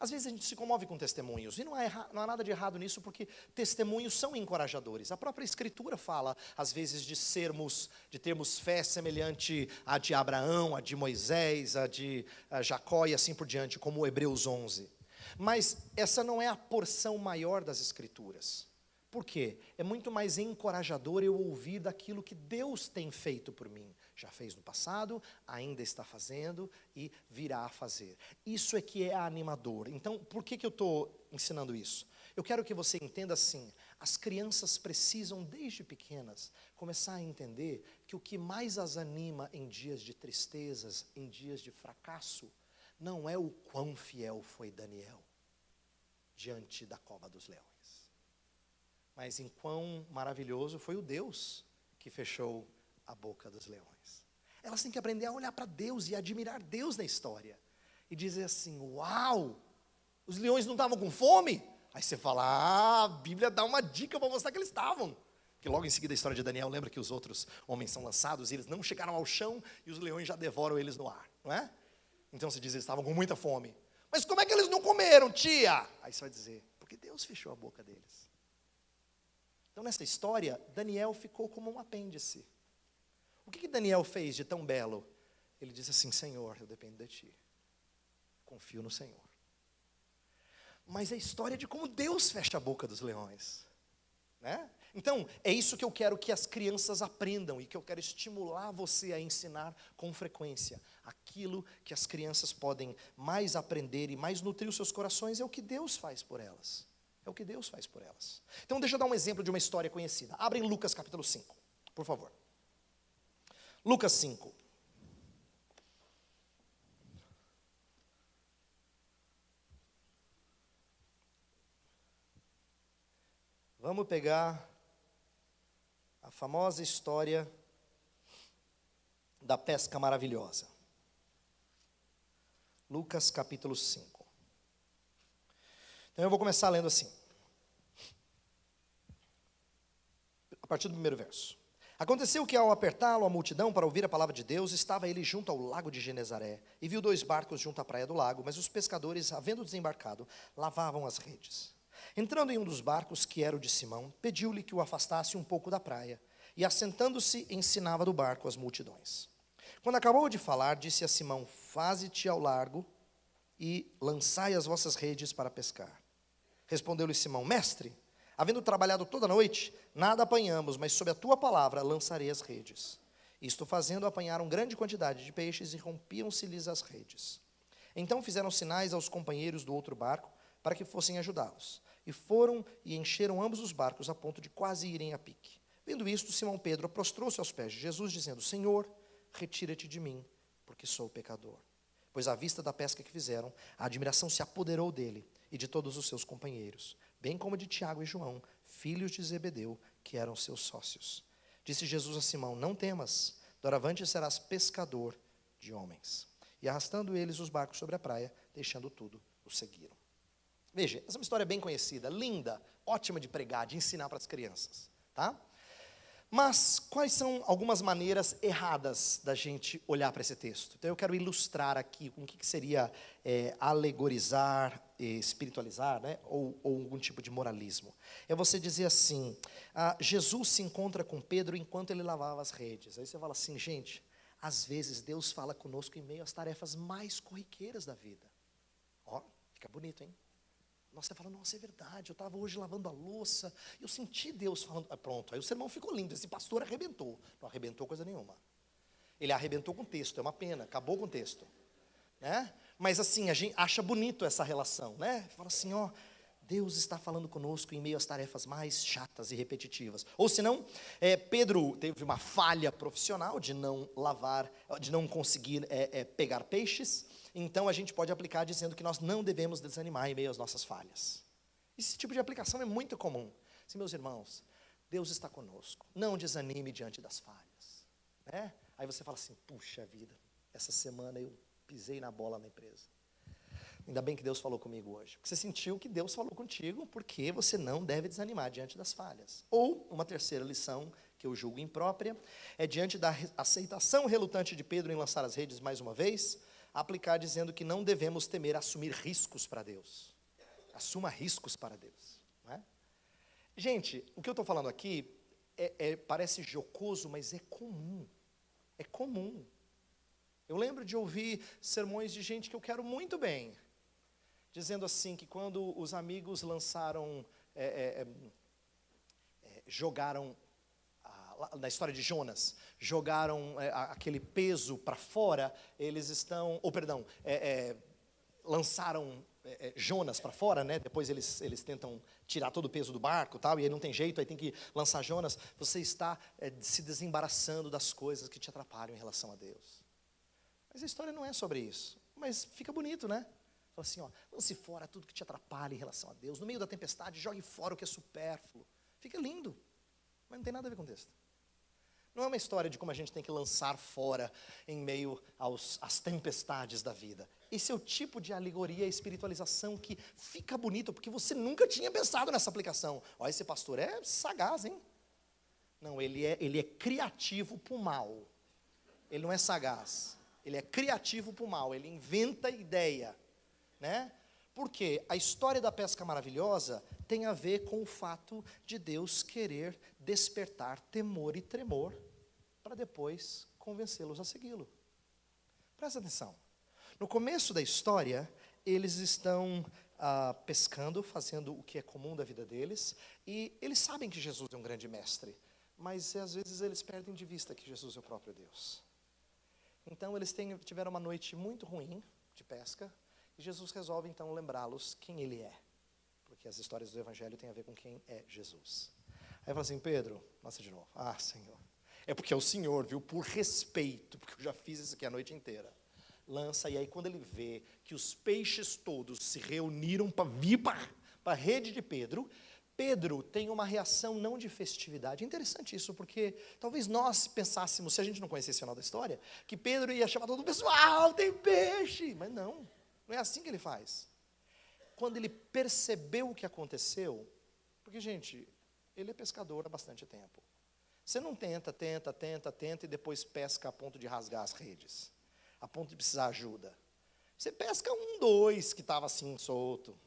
A: Às vezes a gente se comove com testemunhos, e não há nada de errado nisso, porque testemunhos são encorajadores. A própria Escritura fala, às vezes, de termos fé semelhante à de Abraão, à de Moisés, à de Jacó e assim por diante, como Hebreus 11. Mas essa não é a porção maior das Escrituras. Por quê? É muito mais encorajador eu ouvir daquilo que Deus tem feito por mim. Já fez no passado, ainda está fazendo e virá a fazer. Isso é que é animador. Então, por que eu estou ensinando isso? Eu quero que você entenda assim: as crianças precisam, desde pequenas, começar a entender que o que mais as anima em dias de tristezas, em dias de fracasso, não é o quão fiel foi Daniel diante da cova dos leões, mas em quão maravilhoso foi o Deus que fechou a boca dos leões. Elas têm que aprender a olhar para Deus e admirar Deus na história. E dizer assim: uau, os leões não estavam com fome? Aí você fala: a Bíblia dá uma dica para mostrar que eles estavam. Porque logo em seguida a história de Daniel lembra que os outros homens são lançados e eles não chegaram ao chão e os leões já devoram eles no ar, não é? Então se diz que eles estavam com muita fome. Mas como é que eles não comeram, tia? Aí você vai dizer, porque Deus fechou a boca deles. Então nessa história, Daniel ficou como um apêndice. O que Daniel fez de tão belo? Ele disse assim, Senhor, eu dependo de Ti. Confio no Senhor. Mas é a história de como Deus fecha a boca dos leões, né? Então, é isso que eu quero que as crianças aprendam e que eu quero estimular você a ensinar com frequência. Aquilo que as crianças podem mais aprender e mais nutrir os seus corações é o que Deus faz por elas. É o que Deus faz por elas. Então, deixa eu dar um exemplo de uma história conhecida. Abre em Lucas capítulo 5, por favor. Lucas 5. Vamos pegar a famosa história da pesca maravilhosa. Lucas capítulo 5. Então eu vou começar lendo assim. A partir do primeiro verso. Aconteceu que ao apertá-lo a multidão para ouvir a palavra de Deus, estava ele junto ao lago de Genezaré, e viu 2 barcos junto à praia do lago, mas os pescadores, havendo desembarcado, lavavam as redes. Entrando em um dos barcos, que era o de Simão, pediu-lhe que o afastasse um pouco da praia, e assentando-se, ensinava do barco as multidões. Quando acabou de falar, disse a Simão, faze-te ao largo e lançai as vossas redes para pescar. Respondeu-lhe Simão, mestre, havendo trabalhado toda a noite, nada apanhamos, mas sob a tua palavra lançarei as redes. Isto fazendo, apanharam grande quantidade de peixes e rompiam-se-lhes as redes. Então fizeram sinais aos companheiros do outro barco, para que fossem ajudá-los. E foram e encheram ambos os barcos a ponto de quase irem a pique. Vendo isto, Simão Pedro prostrou-se aos pés de Jesus, dizendo, Senhor, retira-te de mim, porque sou pecador. Pois à vista da pesca que fizeram, a admiração se apoderou dele e de todos os seus companheiros, bem como de Tiago e João, filhos de Zebedeu, que eram seus sócios. Disse Jesus a Simão, não temas, doravante serás pescador de homens. E arrastando eles os barcos sobre a praia, deixando tudo, o seguiram. Veja, essa é uma história bem conhecida, linda, ótima de pregar, de ensinar para as crianças, tá? Mas quais são algumas maneiras erradas da gente olhar para esse texto? Então eu quero ilustrar aqui com o que seria alegorizar, espiritualizar, né? ou algum tipo de moralismo. É você dizer assim, Jesus se encontra com Pedro enquanto ele lavava as redes. Aí você fala assim, gente, às vezes Deus fala conosco em meio às tarefas mais corriqueiras da vida. Ó, fica bonito, hein? Nossa, você fala, nossa, é verdade, eu estava hoje lavando a louça, e eu senti Deus falando, pronto, aí o sermão ficou lindo, esse pastor arrebentou. Não arrebentou coisa nenhuma. Ele arrebentou com o texto, é uma pena, acabou com o texto. Né? Mas assim, a gente acha bonito essa relação, né? Fala assim, ó, Deus está falando conosco em meio às tarefas mais chatas e repetitivas. Ou senão, Pedro teve uma falha profissional de não lavar, de não conseguir pegar peixes. Então a gente pode aplicar dizendo que nós não devemos desanimar em meio às nossas falhas. Esse tipo de aplicação é muito comum. Sim, meus irmãos, Deus está conosco. Não desanime diante das falhas. Né? Aí você fala assim, puxa vida, essa semana eu pisei na bola na empresa. Ainda bem que Deus falou comigo hoje. Porque você sentiu que Deus falou contigo, porque você não deve desanimar diante das falhas. Ou, uma terceira lição, que eu julgo imprópria, é diante da aceitação relutante de Pedro em lançar as redes mais uma vez, aplicar dizendo que não devemos temer assumir riscos para Deus. Assuma riscos para Deus. Não é? Gente, o que eu estou falando aqui parece jocoso, mas é comum. É comum. Eu lembro de ouvir sermões de gente que eu quero muito bem, dizendo assim, que quando os amigos lançaram, jogaram, na história de Jonas, jogaram aquele peso para fora, eles estão, lançaram Jonas para fora, né? Depois eles tentam tirar todo o peso do barco, tal, e aí não tem jeito, aí tem que lançar Jonas. Você está se desembaraçando das coisas que te atrapalham em relação a Deus. Mas a história não é sobre isso, mas fica bonito, né? Fala assim, ó, lance fora tudo que te atrapalha em relação a Deus. No meio da tempestade, jogue fora o que é supérfluo. Fica lindo, mas não tem nada a ver com o texto. Não é uma história de como a gente tem que lançar fora em meio às tempestades da vida. Esse é o tipo de alegoria e espiritualização que fica bonito, porque você nunca tinha pensado nessa aplicação. Ó, esse pastor é sagaz, hein? Não, ele é criativo para o mal. Ele não é sagaz. Ele é criativo para o mal. Ele inventa ideia, né? Porque a história da pesca maravilhosa tem a ver com o fato de Deus querer despertar temor e tremor para depois convencê-los a segui-lo. Presta atenção. No começo da história, eles estão pescando, fazendo o que é comum da vida deles, e eles sabem que Jesus é um grande mestre, mas às vezes eles perdem de vista que Jesus é o próprio Deus. Então eles tiveram uma noite muito ruim de pesca, e Jesus resolve então lembrá-los quem ele é, porque as histórias do Evangelho têm a ver com quem é Jesus. Aí fala assim: Pedro, nossa, de novo, Senhor, é porque é o Senhor, viu, por respeito, porque eu já fiz isso aqui a noite inteira. Lança, e aí quando ele vê que os peixes todos se reuniram para vir para a rede de Pedro, Pedro tem uma reação não de festividade. Interessante isso, porque talvez nós pensássemos, se a gente não conhecesse o final da história, que Pedro ia chamar todo o pessoal, tem peixe, mas não é assim que ele faz. Quando ele percebeu o que aconteceu, porque gente, ele é pescador há bastante tempo. Você não tenta e depois pesca a ponto de rasgar as redes, a ponto de precisar ajuda. Você pesca 1, 2 que estava assim solto.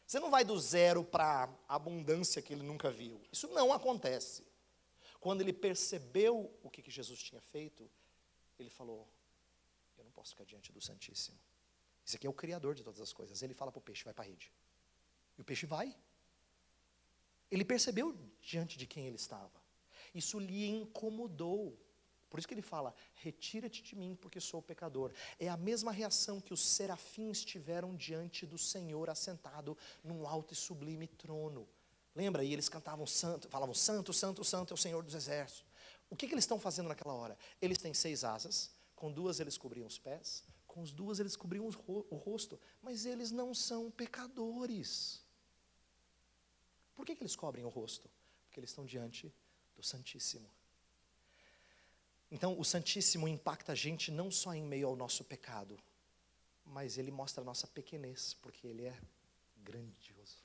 A: Você não vai do zero para a abundância que ele nunca viu. Isso não acontece. Quando ele percebeu o que Jesus tinha feito, ele falou: eu não posso ficar diante do Santíssimo. Esse aqui é o Criador de todas as coisas. Ele fala para o peixe: vai para a rede. E o peixe vai. Ele percebeu diante de quem ele estava. Isso lhe incomodou. Por isso que ele fala: retira-te de mim, porque sou pecador. É a mesma reação que os serafins tiveram diante do Senhor assentado num alto e sublime trono. Lembra? E eles cantavam santo, falavam: santo, santo, santo é o Senhor dos exércitos. O que eles estão fazendo naquela hora? Eles têm 6 asas, com 2 eles cobriam os pés, com as 2 eles cobriam o rosto, mas eles não são pecadores. Por que eles cobrem o rosto? Porque eles estão diante do Santíssimo. Então, o Santíssimo impacta a gente não só em meio ao nosso pecado, mas ele mostra a nossa pequenez, porque ele é grandioso.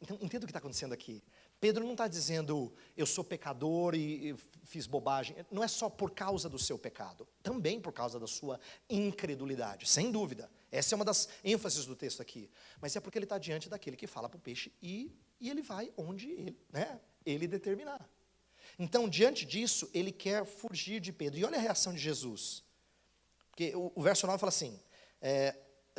A: Então, entenda o que está acontecendo aqui. Pedro não está dizendo: eu sou pecador e fiz bobagem. Não é só por causa do seu pecado, também por causa da sua incredulidade, sem dúvida. Essa é uma das ênfases do texto aqui. Mas é porque ele está diante daquele que fala para o peixe e ele vai onde ele determinar. Então, diante disso, ele quer fugir de Pedro. E olha a reação de Jesus. Porque o verso 9 fala assim,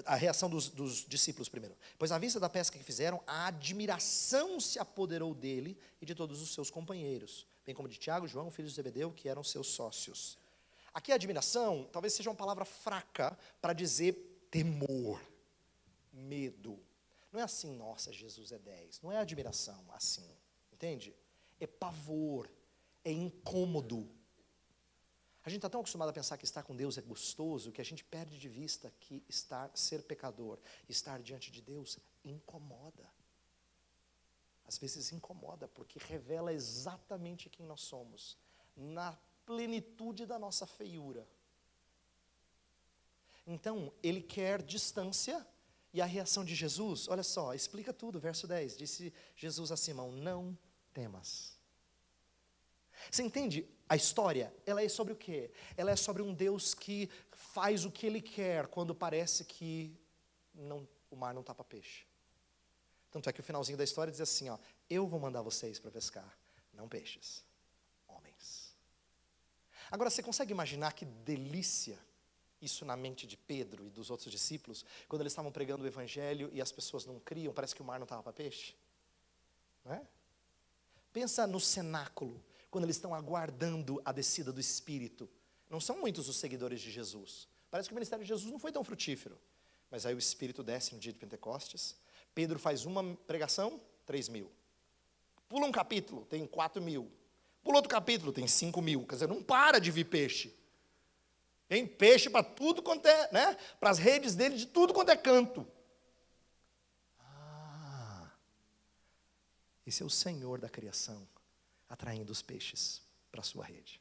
A: a reação dos discípulos primeiro. Pois à vista da pesca que fizeram, a admiração se apoderou dele e de todos os seus companheiros, bem como de Tiago, João, filhos de Zebedeu, que eram seus sócios. Aqui a admiração talvez seja uma palavra fraca para dizer temor, medo. Não é assim: nossa, Jesus é 10. Não é admiração assim, entende? É pavor, é incômodo. A gente está tão acostumado a pensar que estar com Deus é gostoso, que a gente perde de vista que ser pecador, estar diante de Deus, incomoda. Às vezes incomoda, porque revela exatamente quem nós somos, na plenitude da nossa feiura. Então, ele quer distância, e a reação de Jesus, olha só, explica tudo, verso 10, disse Jesus a Simão: não temas. Você entende? A história, ela é sobre o quê? Ela é sobre um Deus que faz o que Ele quer quando parece que o mar não está para peixe. Tanto é que o finalzinho da história diz assim, eu vou mandar vocês para pescar, não peixes, homens. Agora, você consegue imaginar que delícia isso na mente de Pedro e dos outros discípulos, quando eles estavam pregando o Evangelho e as pessoas não criam, parece que o mar não estava para peixe? Não é? Pensa no cenáculo, quando eles estão aguardando a descida do Espírito. Não são muitos os seguidores de Jesus. Parece que o ministério de Jesus não foi tão frutífero. Mas aí o Espírito desce no dia de Pentecostes. Pedro faz uma pregação, 3.000. Pula um capítulo, tem 4.000. Pula outro capítulo, tem 5.000. Quer dizer, não para de vir peixe. Tem peixe para tudo quanto é, né? Para as redes dele de tudo quanto é canto. Esse é o Senhor da criação, atraindo os peixes para a sua rede.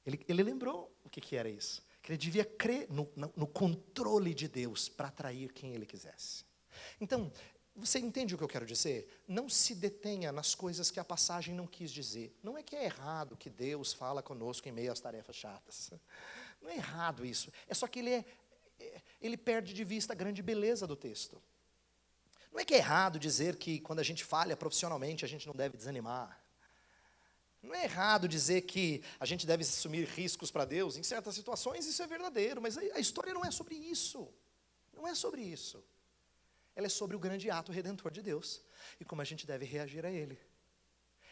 A: Ele lembrou o que era isso. Que ele devia crer no controle de Deus para atrair quem ele quisesse. Então, Você entende o que eu quero dizer? Não se detenha nas coisas que a passagem não quis dizer. Não é que é errado que Deus fala conosco em meio às tarefas chatas. Não é errado isso. É só que ele perde de vista a grande beleza do texto. Não é que é errado dizer que quando a gente falha profissionalmente a gente não deve desanimar. Não é errado dizer que a gente deve assumir riscos para Deus. Em certas situações isso é verdadeiro, mas a história não é sobre isso. Não é sobre isso. Ela é sobre o grande ato redentor de Deus e como a gente deve reagir a ele.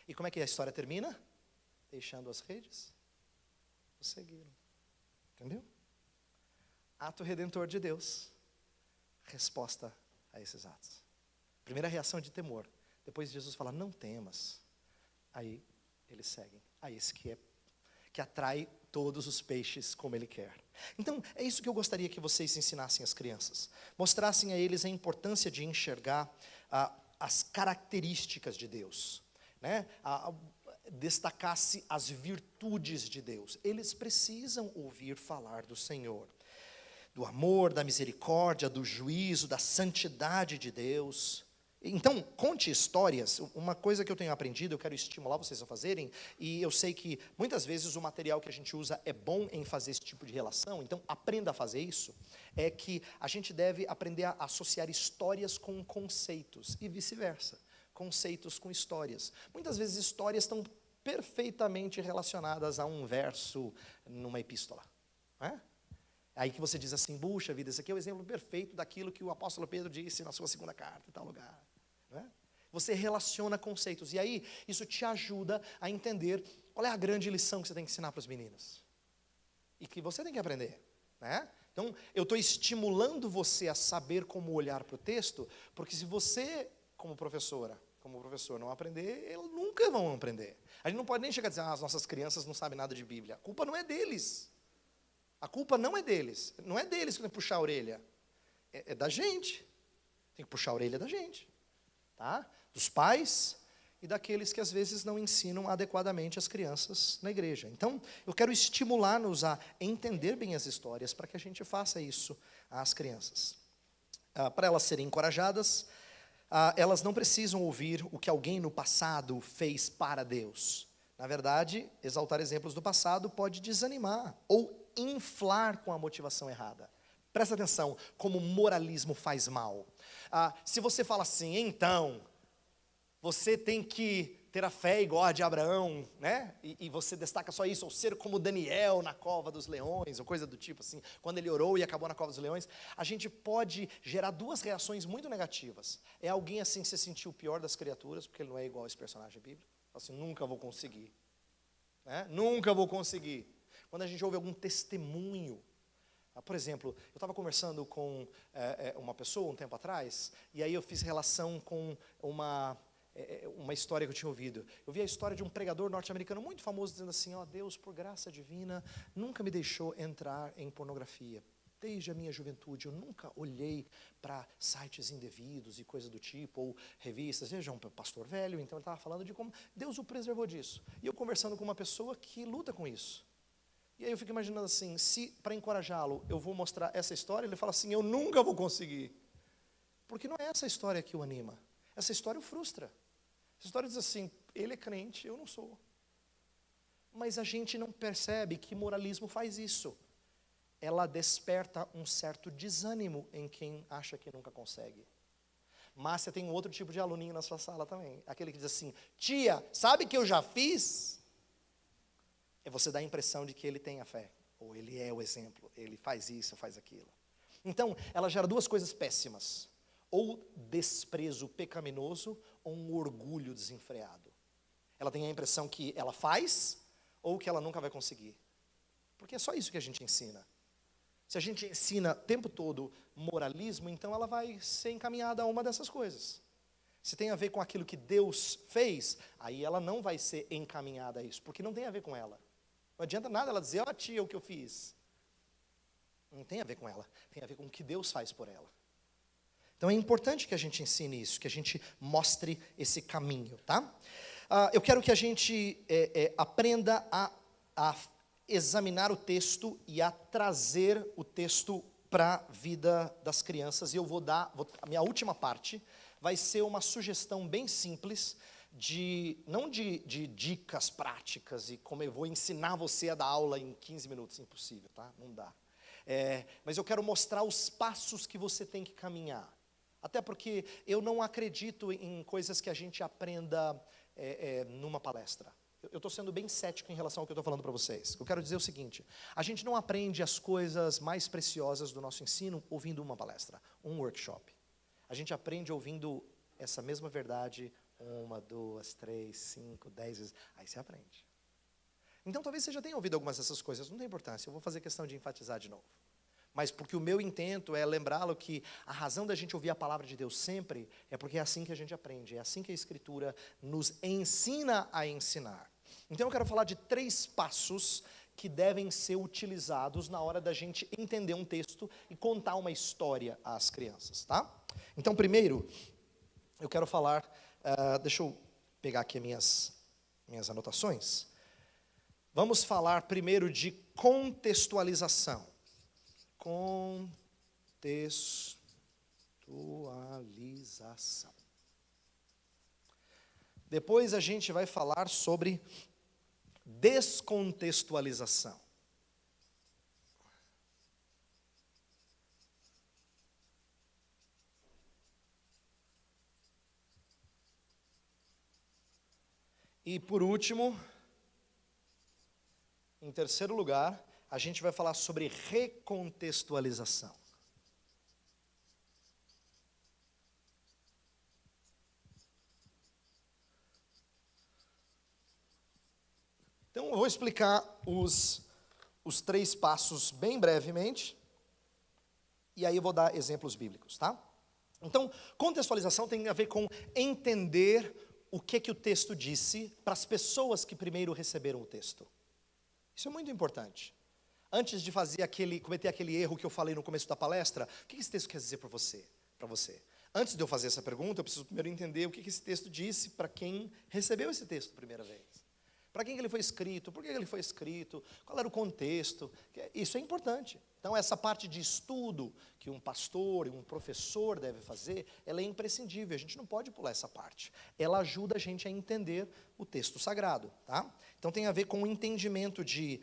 A: E como é que a história termina? Deixando as redes, o seguiram. Entendeu? Ato redentor de Deus, resposta a esses atos. Primeira reação de temor. Depois Jesus fala, não temas. Aí eles seguem. Aí esse que atrai todos os peixes como ele quer. Então, é isso que eu gostaria que vocês ensinassem às crianças. Mostrassem a eles a importância de enxergar as características de Deus, né? Destacasse as virtudes de Deus. Eles precisam ouvir falar do Senhor, do amor, da misericórdia, do juízo, da santidade de Deus. Então, conte histórias. Uma coisa que eu tenho aprendido, eu quero estimular vocês a fazerem, e eu sei que muitas vezes o material que a gente usa é bom em fazer esse tipo de relação, então aprenda a fazer isso, é que a gente deve aprender a associar histórias com conceitos, e vice-versa, conceitos com histórias. Muitas vezes histórias estão perfeitamente relacionadas a um verso numa epístola, não é? Aí que você diz assim, puxa vida, esse aqui é o exemplo perfeito daquilo que o apóstolo Pedro disse na sua segunda carta, em tal lugar. Não é? Você relaciona conceitos, e aí isso te ajuda a entender qual é a grande lição que você tem que ensinar para os meninos. E que você tem que aprender. Né? Então, eu estou estimulando você a saber como olhar para o texto, porque se você, como professora, como professor, não aprender, eles nunca vão aprender. A gente não pode nem chegar a dizer, as nossas crianças não sabem nada de Bíblia. A culpa não é deles. A culpa não é deles. Não é deles que tem que puxar a orelha. É da gente. Tem que puxar a orelha da gente. Tá? Dos pais e daqueles que às vezes não ensinam adequadamente as crianças na igreja. Então, eu quero estimular-nos a entender bem as histórias para que a gente faça isso às crianças. Para elas serem encorajadas, elas não precisam ouvir o que alguém no passado fez para Deus. Na verdade, exaltar exemplos do passado pode desanimar ou inflar com a motivação errada. Presta atenção como o moralismo faz mal. Se você fala assim, então, você tem que ter a fé igual a de Abraão, né? E você destaca só isso, ou ser como Daniel na cova dos leões, ou coisa do tipo assim, quando ele orou e acabou na cova dos leões, a gente pode gerar duas reações muito negativas. É alguém assim se sentir o pior das criaturas, porque ele não é igual a esse personagem bíblico, assim, nunca vou conseguir, né? Nunca vou conseguir. Quando a gente ouve algum testemunho, por exemplo, eu estava conversando com uma pessoa um tempo atrás, e aí eu fiz relação com uma história que eu tinha ouvido. Eu vi a história de um pregador norte-americano muito famoso, dizendo assim, Deus, por graça divina, nunca me deixou entrar em pornografia. Desde a minha juventude, eu nunca olhei para sites indevidos e coisas do tipo, ou revistas. Veja, um pastor velho, então ele estava falando de como Deus o preservou disso. E eu conversando com uma pessoa que luta com isso. E aí eu fico imaginando assim, se para encorajá-lo eu vou mostrar essa história, ele fala assim, eu nunca vou conseguir. Porque não é essa história que o anima. Essa história o frustra. Essa história diz assim, ele é crente, eu não sou. Mas a gente não percebe que moralismo faz isso. Ela desperta um certo desânimo em quem acha que nunca consegue. Márcia tem um outro tipo de aluninho na sua sala também. Aquele que diz assim, tia, sabe que eu já fiz? É você dar a impressão de que ele tem a fé, ou ele é o exemplo, ele faz isso, faz aquilo. Então, ela gera duas coisas péssimas, ou desprezo pecaminoso, ou um orgulho desenfreado. Ela tem a impressão que ela faz, ou que ela nunca vai conseguir. Porque é só isso que a gente ensina. Se a gente ensina o tempo todo moralismo, então ela vai ser encaminhada a uma dessas coisas. Se tem a ver com aquilo que Deus fez, aí ela não vai ser encaminhada a isso, porque não tem a ver com ela. Não adianta nada ela dizer, tia, o que eu fiz. Não tem a ver com ela, tem a ver com o que Deus faz por ela. Então é importante que a gente ensine isso, que a gente mostre esse caminho, tá? Eu quero que a gente aprenda a examinar o texto e a trazer o texto para a vida das crianças. E eu a minha última parte vai ser uma sugestão bem simples, não de dicas práticas e como eu vou ensinar você a dar aula em 15 minutos, impossível, tá? Não dá. Mas eu quero mostrar os passos que você tem que caminhar. Até porque eu não acredito em coisas que a gente aprenda numa palestra. Eu estou sendo bem cético em relação ao que eu estou falando para vocês. Eu quero dizer o seguinte: a gente não aprende as coisas mais preciosas do nosso ensino ouvindo uma palestra, um workshop. A gente aprende ouvindo essa mesma verdade 1, 2, 3, 5, 10 vezes. Aí você aprende. Então talvez você já tenha ouvido algumas dessas coisas, não tem importância, eu vou fazer questão de enfatizar de novo. Mas porque o meu intento é lembrá-lo que a razão da gente ouvir a palavra de Deus sempre é porque é assim que a gente aprende, é assim que a Escritura nos ensina a ensinar. Então eu quero falar de 3 passos que devem ser utilizados na hora da gente entender um texto e contar uma história às crianças, tá? Então primeiro, eu quero falar, deixa eu pegar aqui minhas anotações. Vamos falar primeiro de contextualização. Contextualização. Depois a gente vai falar sobre descontextualização. E por último, em terceiro lugar, a gente vai falar sobre recontextualização. Então, eu vou explicar os 3 passos bem brevemente, e aí eu vou dar exemplos bíblicos, tá? Então, contextualização tem a ver com entender o que o texto disse para as pessoas que primeiro receberam o texto. Isso é muito importante. Antes de cometer aquele erro que eu falei no começo da palestra, o que esse texto quer dizer para você? Antes de eu fazer essa pergunta, eu preciso primeiro entender o que esse texto disse para quem recebeu esse texto a primeira vez. Para quem ele foi escrito, por que ele foi escrito, qual era o contexto, isso é importante. Então essa parte de estudo que um pastor e um professor deve fazer, ela é imprescindível, a gente não pode pular essa parte. Ela ajuda a gente a entender o texto sagrado, tá? Então tem a ver com o entendimento de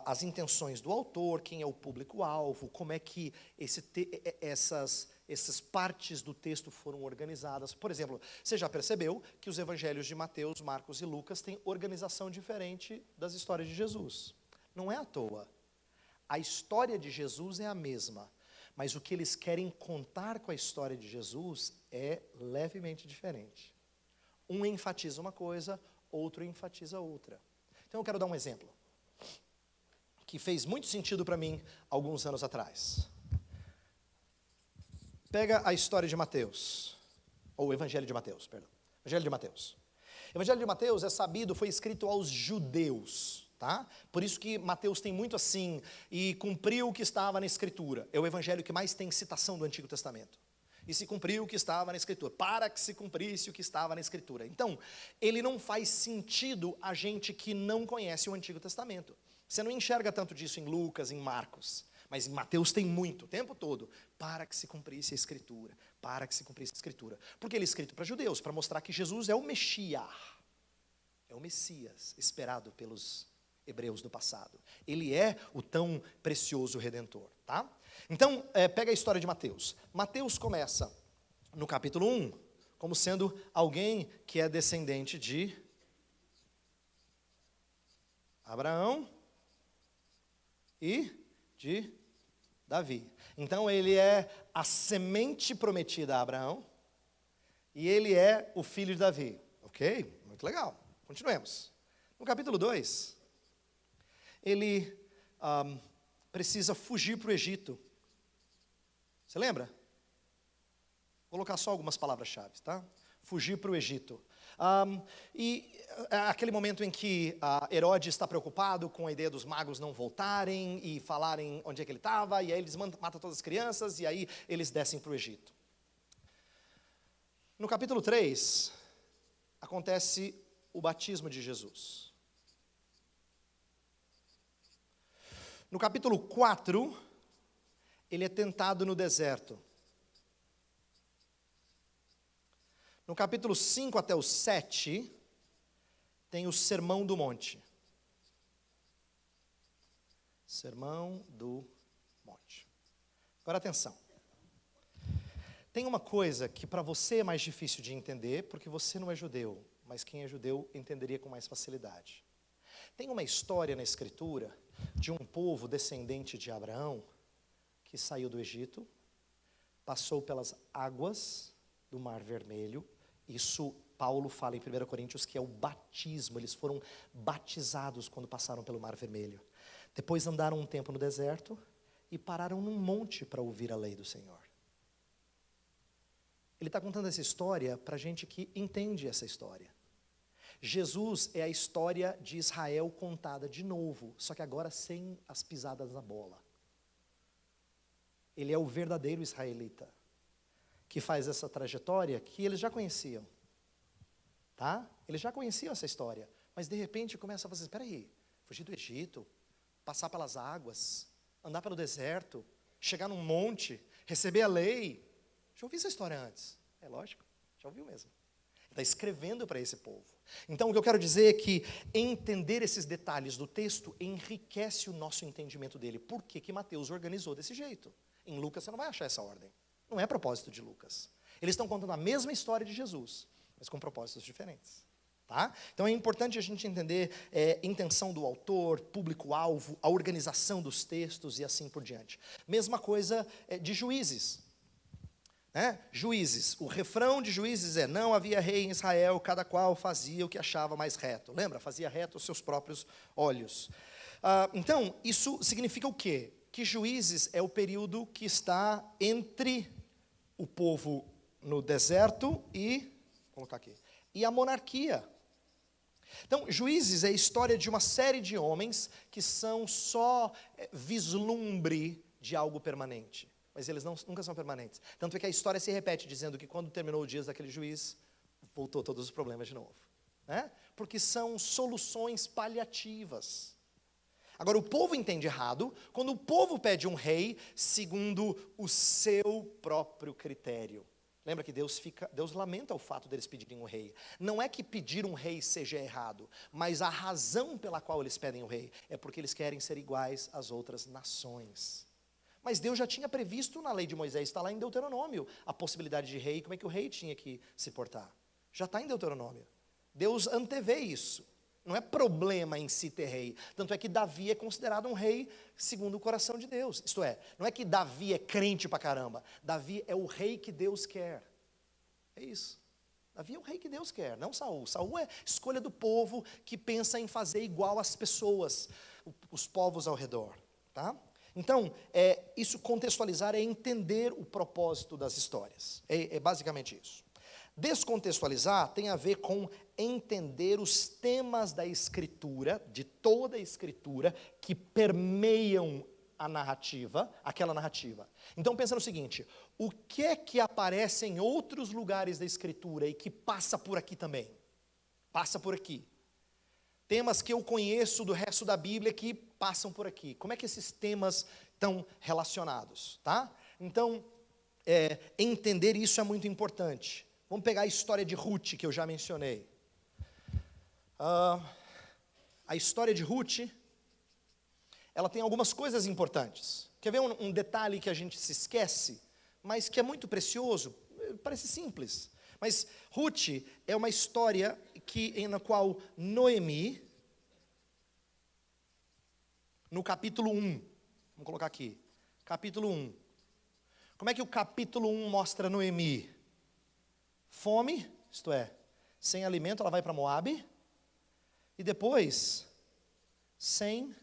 A: as intenções do autor, quem é o público-alvo, como é que essas partes do texto foram organizadas. Por exemplo, você já percebeu que os evangelhos de Mateus, Marcos e Lucas têm organização diferente das histórias de Jesus. Não é à toa. A história de Jesus é a mesma, mas o que eles querem contar com a história de Jesus é levemente diferente. Um enfatiza uma coisa, outro enfatiza outra. Então eu quero dar um exemplo que fez muito sentido para mim alguns anos atrás. Pega a história de Mateus, ou o Evangelho de Mateus, perdão. Evangelho de Mateus. O Evangelho de Mateus é sabido, foi escrito aos judeus, tá? Por isso que Mateus tem muito assim, e cumpriu o que estava na Escritura. É o Evangelho que mais tem citação do Antigo Testamento. E se cumpriu o que estava na Escritura, para que se cumprisse o que estava na Escritura. Então, ele não faz sentido a gente que não conhece o Antigo Testamento. Você não enxerga tanto disso em Lucas, em Marcos, mas em Mateus tem muito, o tempo todo, para que se cumprisse a Escritura, para que se cumprisse a Escritura. Porque ele é escrito para judeus, para mostrar que Jesus é o Messias, é o Messias, esperado pelos hebreus do passado. Ele é o tão precioso Redentor, tá? Então, pega a história de Mateus. Mateus começa no capítulo 1, como sendo alguém que é descendente de Abraão e de Davi. Então ele é a semente prometida a Abraão e ele é o filho de Davi. Ok? Muito legal. Continuemos. No capítulo 2, ele precisa fugir para o Egito. Você lembra? Vou colocar só algumas palavras-chave, tá? Fugir para o Egito. E aquele momento em que Herodes está preocupado com a ideia dos magos não voltarem e falarem onde é que ele estava, e aí eles matam todas as crianças, e aí eles descem para o Egito. No capítulo 3, acontece o batismo de Jesus. No capítulo 4, ele é tentado no deserto. No capítulo 5 até o 7, tem o Sermão do Monte. Sermão do Monte. Agora atenção. Tem uma coisa que para você é mais difícil de entender, porque você não é judeu, mas quem é judeu entenderia com mais facilidade. Tem uma história na Escritura de um povo descendente de Abraão, que saiu do Egito, passou pelas águas do Mar Vermelho. Isso Paulo fala em 1 Coríntios que é o batismo. Eles foram batizados quando passaram pelo Mar Vermelho. Depois andaram um tempo no deserto e pararam num monte para ouvir a lei do Senhor. Ele está contando essa história para gente que entende essa história. Jesus é a história de Israel contada de novo, só que agora sem as pisadas na bola. Ele é o verdadeiro israelita, que faz essa trajetória que eles já conheciam. Tá? Eles já conheciam essa história, mas de repente começa a fazer, espera aí, fugir do Egito, passar pelas águas, andar pelo deserto, chegar num monte, receber a lei. Já ouvi essa história antes. É lógico, já ouviu mesmo. Ele está escrevendo para esse povo. Então o que eu quero dizer é que entender esses detalhes do texto enriquece o nosso entendimento dele. Por que que Mateus organizou desse jeito? Em Lucas você não vai achar essa ordem. Não é propósito de Lucas. Eles estão contando a mesma história de Jesus, mas com propósitos diferentes. Tá? Então é importante a gente entender intenção do autor, público-alvo, a organização dos textos e assim por diante. Mesma coisa de Juízes. Juízes, o refrão de Juízes é: não havia rei em Israel, cada qual fazia o que achava mais reto. Lembra? Fazia reto os seus próprios olhos. Então, isso significa o quê? Que Juízes é o período que está entre o povo no deserto e, vou colocar aqui, e a monarquia. Então, Juízes é a história de uma série de homens que são só vislumbre de algo permanente. Mas eles nunca são permanentes. Tanto é que a história se repete, dizendo que quando terminou o dias daquele juiz, voltou todos os problemas de novo. Porque são soluções paliativas. Agora, o povo entende errado quando o povo pede um rei segundo o seu próprio critério. Lembra que Deus lamenta o fato deles pedirem um rei. Não é que pedir um rei seja errado, mas a razão pela qual eles pedem um rei é porque eles querem ser iguais às outras nações. Mas Deus já tinha previsto na lei de Moisés, está lá em Deuteronômio, a possibilidade de rei, como é que o rei tinha que se portar. Já está em Deuteronômio. Deus antevê isso. Não é problema em si ter rei. Tanto é que Davi é considerado um rei segundo o coração de Deus. Isto é, não é que Davi é crente pra caramba. Davi é o rei que Deus quer. É isso. Davi é o rei que Deus quer, não Saul. Saul é escolha do povo que pensa em fazer igual às pessoas, os povos ao redor. Tá? Então, isso contextualizar é entender o propósito das histórias. É basicamente isso. Descontextualizar tem a ver com entender os temas da Escritura, de toda a Escritura, que permeiam a narrativa, aquela narrativa. Então pensa no seguinte: o que é que aparece em outros lugares da Escritura e que passa por aqui também? Passa por aqui. Temas que eu conheço do resto da Bíblia que passam por aqui. Como é que esses temas estão relacionados? Tá? Então, entender isso é muito importante. Vamos pegar a história de Ruth, que eu já mencionei. A história de Ruth, ela tem algumas coisas importantes. Quer ver um detalhe que a gente se esquece, mas que é muito precioso? Parece simples. Mas Ruth é uma história na qual Noemi, no capítulo 1, vamos colocar aqui, capítulo 1. Como é que o capítulo 1 mostra Noemi? Fome, isto é, sem alimento, ela vai para Moabe, e depois, sem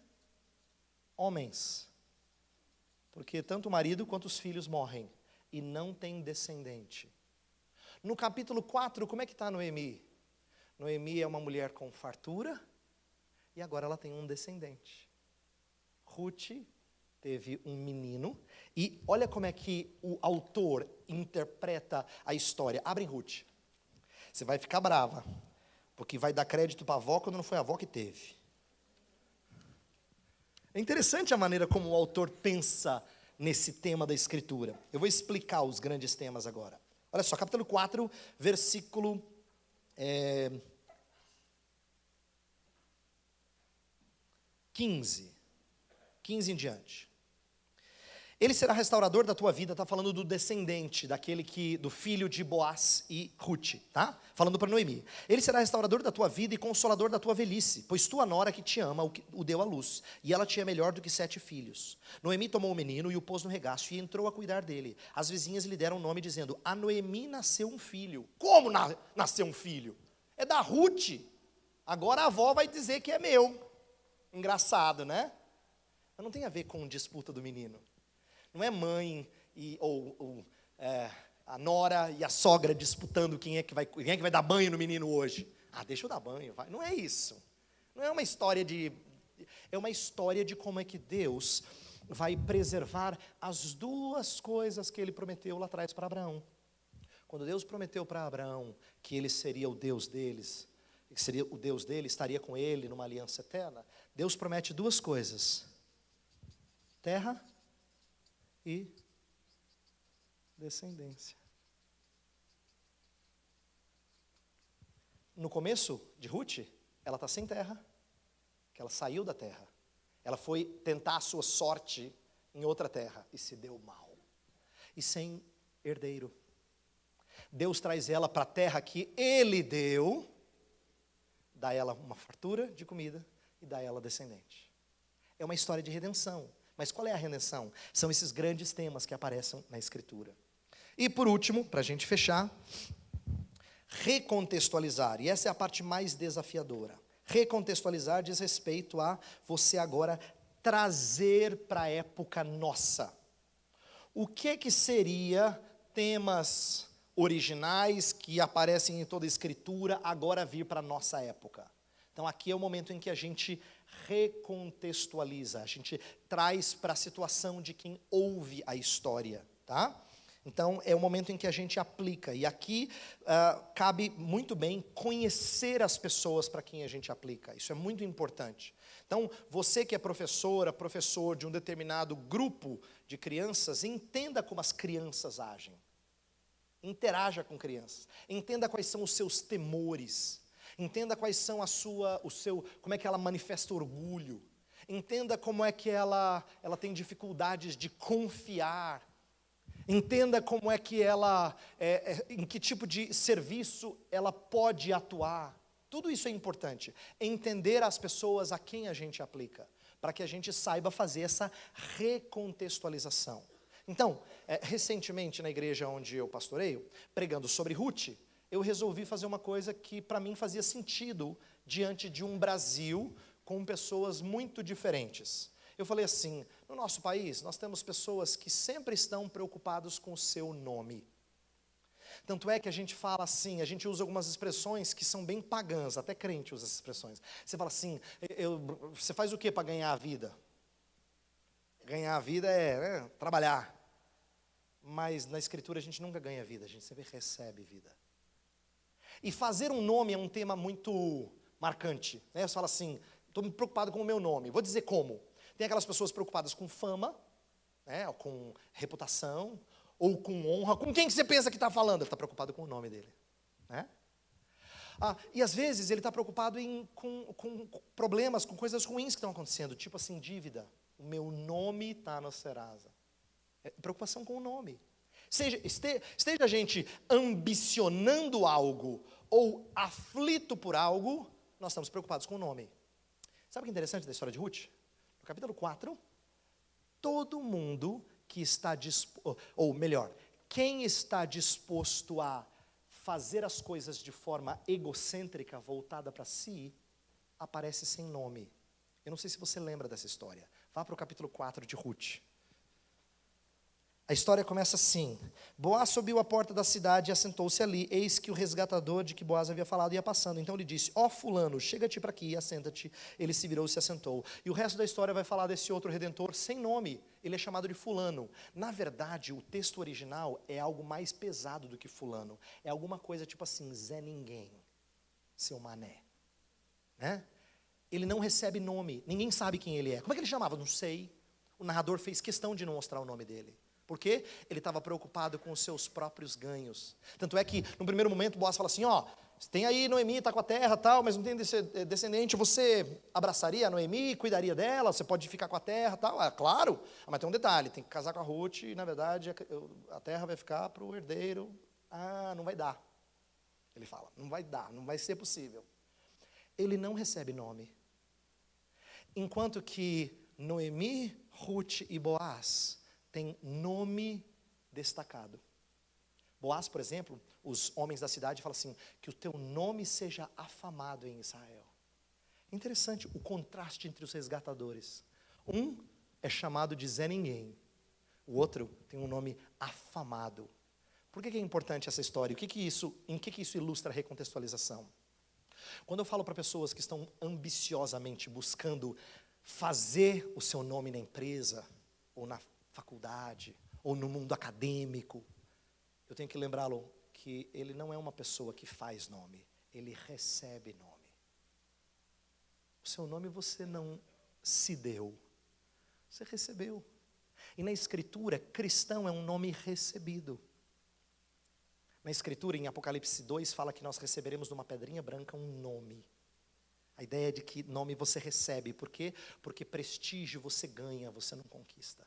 A: homens, porque tanto o marido quanto os filhos morrem, e não tem descendente. No capítulo 4, como é que está Noemi? Noemi é uma mulher com fartura, e agora ela tem um descendente. Ruth teve um menino, e olha como é que o autor interpreta a história. Abre em Ruth. Você vai ficar brava, porque vai dar crédito para a avó quando não foi a avó que teve. É interessante a maneira como o autor pensa nesse tema da Escritura. Eu vou explicar os grandes temas agora. Olha só, capítulo 4, versículo 15 em diante. Ele será restaurador da tua vida, está falando do descendente, do filho de Boaz e Rute, tá? Falando para Noemi. Ele será restaurador da tua vida e consolador da tua velhice, pois tua nora que te ama o deu à luz, e ela te é melhor do que 7 filhos. Noemi tomou o menino e o pôs no regaço e entrou a cuidar dele. As vizinhas lhe deram o nome dizendo, a Noemi nasceu um filho. Como nasceu um filho? É da Rute. Agora a avó vai dizer que é meu. Engraçado, né? Mas não tem a ver com disputa do menino. Não é mãe ou a nora e a sogra disputando quem é que vai dar banho no menino hoje. Ah, deixa eu dar banho, vai. Não é isso. Não é uma história é uma história de como é que Deus vai preservar as duas coisas que Ele prometeu lá atrás para Abraão. Quando Deus prometeu para Abraão que Ele seria o Deus deles, que seria o Deus dele, estaria com ele numa aliança eterna, Deus promete duas coisas: terra e descendência. No começo de Ruth, ela está sem terra, que ela saiu da terra. Ela foi tentar a sua sorte em outra terra e se deu mal. E sem herdeiro. Deus traz ela para a terra que Ele deu, dá ela uma fartura de comida e dá ela descendente. É uma história de redenção. Mas qual é a redenção? São esses grandes temas que aparecem na Escritura. E por último, para a gente fechar, recontextualizar. E essa é a parte mais desafiadora. Recontextualizar diz respeito a você agora trazer para a época nossa. O que seria temas originais que aparecem em toda a Escritura agora vir para a nossa época? Então aqui é o momento em que a gente recontextualiza, a gente traz para a situação de quem ouve a história, tá? Então é o momento em que a gente aplica, e aqui cabe muito bem conhecer as pessoas para quem a gente aplica, isso é muito importante. Então você que é professora, professor de um determinado grupo de crianças, entenda como as crianças agem, interaja com crianças, entenda quais são os seus temores, entenda quais são como é que ela manifesta orgulho. Entenda como é que ela tem dificuldades de confiar. Entenda como é que em que tipo de serviço ela pode atuar. Tudo isso é importante. Entender as pessoas a quem a gente aplica, para que a gente saiba fazer essa recontextualização. Então, recentemente na igreja onde eu pastoreio, pregando sobre Ruth, eu resolvi fazer uma coisa que para mim fazia sentido diante de um Brasil com pessoas muito diferentes. Eu falei assim, no nosso país nós temos pessoas que sempre estão preocupados com o seu nome. Tanto é que a gente fala assim, a gente usa algumas expressões que são bem pagãs, até crente usa essas expressões. Você fala assim, você faz o que para ganhar a vida? Ganhar a vida é trabalhar. Mas na Escritura a gente nunca ganha vida, a gente sempre recebe vida. E fazer um nome é um tema muito marcante, né? Você fala assim, estou preocupado com o meu nome. Vou dizer como. Tem aquelas pessoas preocupadas com fama, né? Ou com reputação, ou com honra. Com quem que você pensa que está falando? Ele está preocupado com o nome dele, né? E às vezes ele está preocupado com problemas, com coisas ruins que estão acontecendo, tipo assim, dívida. O meu nome está no Serasa. É preocupação com o nome. Esteja a gente ambicionando algo ou aflito por algo, nós estamos preocupados com o nome. Sabe o que é interessante da história de Ruth? No capítulo 4, todo mundo que está disposto, ou melhor, quem está disposto a fazer as coisas de forma egocêntrica, voltada para si, aparece sem nome. Eu não sei se você lembra dessa história. Vá para o capítulo 4 de Ruth. A história começa assim: Boaz subiu à porta da cidade e assentou-se ali. Eis que o resgatador de que Boaz havia falado ia passando. Então ele disse, fulano, chega-te para aqui e assenta-te. Ele se virou e se assentou. E o resto da história vai falar desse outro redentor sem nome. Ele é chamado de fulano. Na verdade, o texto original é algo mais pesado do que fulano. É alguma coisa tipo assim, Zé Ninguém, seu mané, né? Ele não recebe nome, ninguém sabe quem ele é. Como é que ele chamava? Não sei. O narrador fez questão de não mostrar o nome dele. Por quê? Ele estava preocupado com os seus próprios ganhos. Tanto é que, no primeiro momento, Boaz fala assim, ó, tem aí Noemi, está com a terra tal, mas não tem descendente, você abraçaria a Noemi, cuidaria dela, você pode ficar com a terra tal? Ah, claro, mas tem um detalhe, tem que casar com a Ruth e, na verdade, a terra vai ficar para o herdeiro. Ah, não vai dar. Ele fala, não vai dar, não vai ser possível. Ele não recebe nome. Enquanto que Noemi, Ruth e Boaz tem nome destacado. Boaz, por exemplo, os homens da cidade falam assim, que o teu nome seja afamado em Israel. Interessante o contraste entre os resgatadores. Um é chamado de Zé Ninguém, o outro tem um nome afamado. Por que é importante essa história? Em que isso ilustra a recontextualização? Quando eu falo para pessoas que estão ambiciosamente buscando fazer o seu nome na empresa, ou na faculdade, ou no mundo acadêmico, eu tenho que lembrá-lo que ele não é uma pessoa que faz nome, ele recebe nome. O seu nome você não se deu, você recebeu. E na Escritura, cristão é um nome recebido. Na Escritura, em Apocalipse 2, fala que nós receberemos numa pedrinha branca um nome. A ideia é de que nome você recebe. Por quê? Porque prestígio você ganha, você não conquista.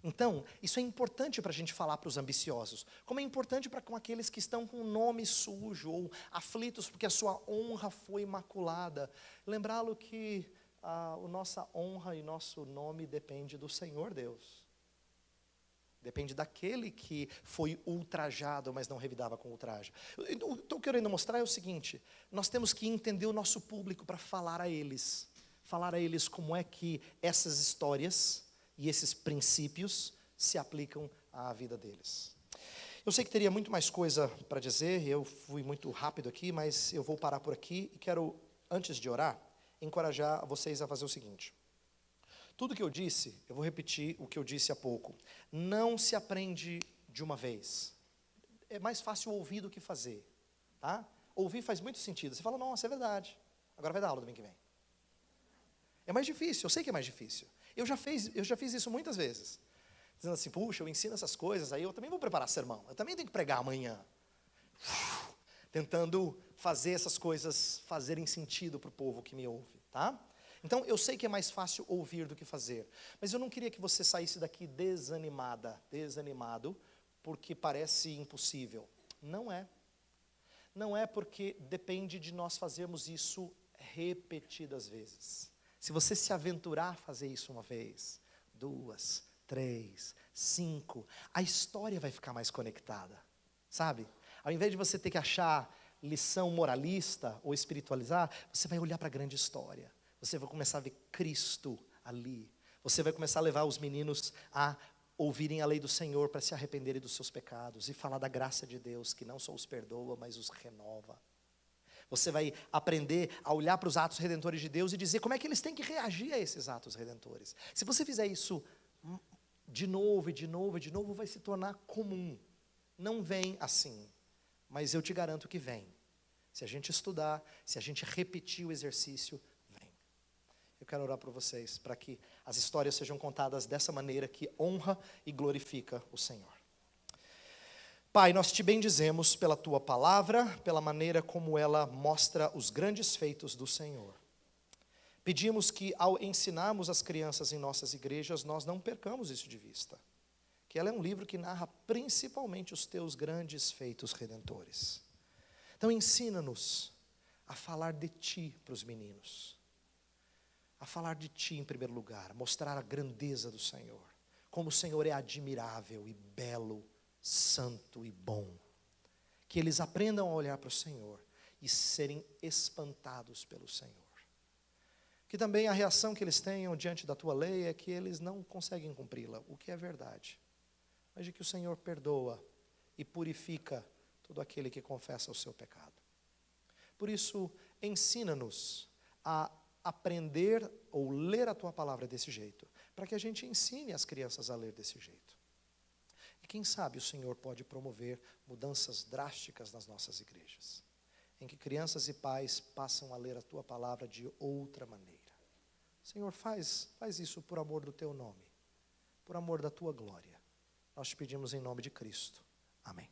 A: Então, isso é importante para a gente falar para os ambiciosos, como é importante para com aqueles que estão com o nome sujo, ou aflitos porque a sua honra foi maculada. Lembrá-lo que a nossa honra e nosso nome depende do Senhor Deus. Depende daquele que foi ultrajado, mas não revidava com ultraje. Estou querendo mostrar é o seguinte, nós temos que entender o nosso público para falar a eles como é que essas histórias e esses princípios se aplicam à vida deles. Eu sei que teria muito mais coisa para dizer, eu fui muito rápido aqui, mas eu vou parar por aqui e quero, antes de orar, encorajar vocês a fazer o seguinte. Tudo que eu disse, eu vou repetir o que eu disse há pouco. Não se aprende de uma vez. É mais fácil ouvir do que fazer. Tá? Ouvir faz muito sentido. Você fala, nossa, é verdade. Agora vai dar aula domingo que vem. É mais difícil, eu sei que é mais difícil. Eu já fiz isso muitas vezes. Dizendo assim, puxa, eu ensino essas coisas, aí eu também vou preparar sermão. Eu também tenho que pregar amanhã. Tentando fazer essas coisas fazerem sentido para o povo que me ouve. Tá? Então, eu sei que é mais fácil ouvir do que fazer. Mas eu não queria que você saísse daqui desanimado, porque parece impossível. Não é. Não é porque depende de nós fazermos isso repetidas vezes. Se você se aventurar a fazer isso uma vez, 2, 3, 5, a história vai ficar mais conectada, sabe? Ao invés de você ter que achar lição moralista ou espiritualizar, você vai olhar para a grande história. Você vai começar a ver Cristo ali. Você vai começar a levar os meninos a ouvirem a lei do Senhor para se arrependerem dos seus pecados e falar da graça de Deus, que não só os perdoa, mas os renova. Você vai aprender a olhar para os atos redentores de Deus e dizer como é que eles têm que reagir a esses atos redentores. Se você fizer isso de novo, vai se tornar comum. Não vem assim, mas eu te garanto que vem. Se a gente estudar, se a gente repetir o exercício, vem. Eu quero orar por vocês, para que as histórias sejam contadas dessa maneira que honra e glorifica o Senhor. Pai, nós te bendizemos pela tua palavra, pela maneira como ela mostra os grandes feitos do Senhor. Pedimos que ao ensinarmos as crianças em nossas igrejas, nós não percamos isso de vista. Que ela é um livro que narra principalmente os teus grandes feitos redentores. Então ensina-nos a falar de ti para os meninos. A falar de ti em primeiro lugar, mostrar a grandeza do Senhor. Como o Senhor é admirável e belo, santo e bom. Que eles aprendam a olhar para o Senhor e serem espantados pelo Senhor. Que também a reação que eles tenham diante da tua lei é que eles não conseguem cumpri-la, o que é verdade. Mas de que o Senhor perdoa e purifica todo aquele que confessa o seu pecado. Por isso, ensina-nos a aprender ou ler a tua palavra desse jeito, para que a gente ensine as crianças a ler desse jeito. E quem sabe o Senhor pode promover mudanças drásticas nas nossas igrejas, em que crianças e pais passam a ler a tua palavra de outra maneira. Senhor, faz isso por amor do teu nome, por amor da tua glória. Nós te pedimos em nome de Cristo. Amém.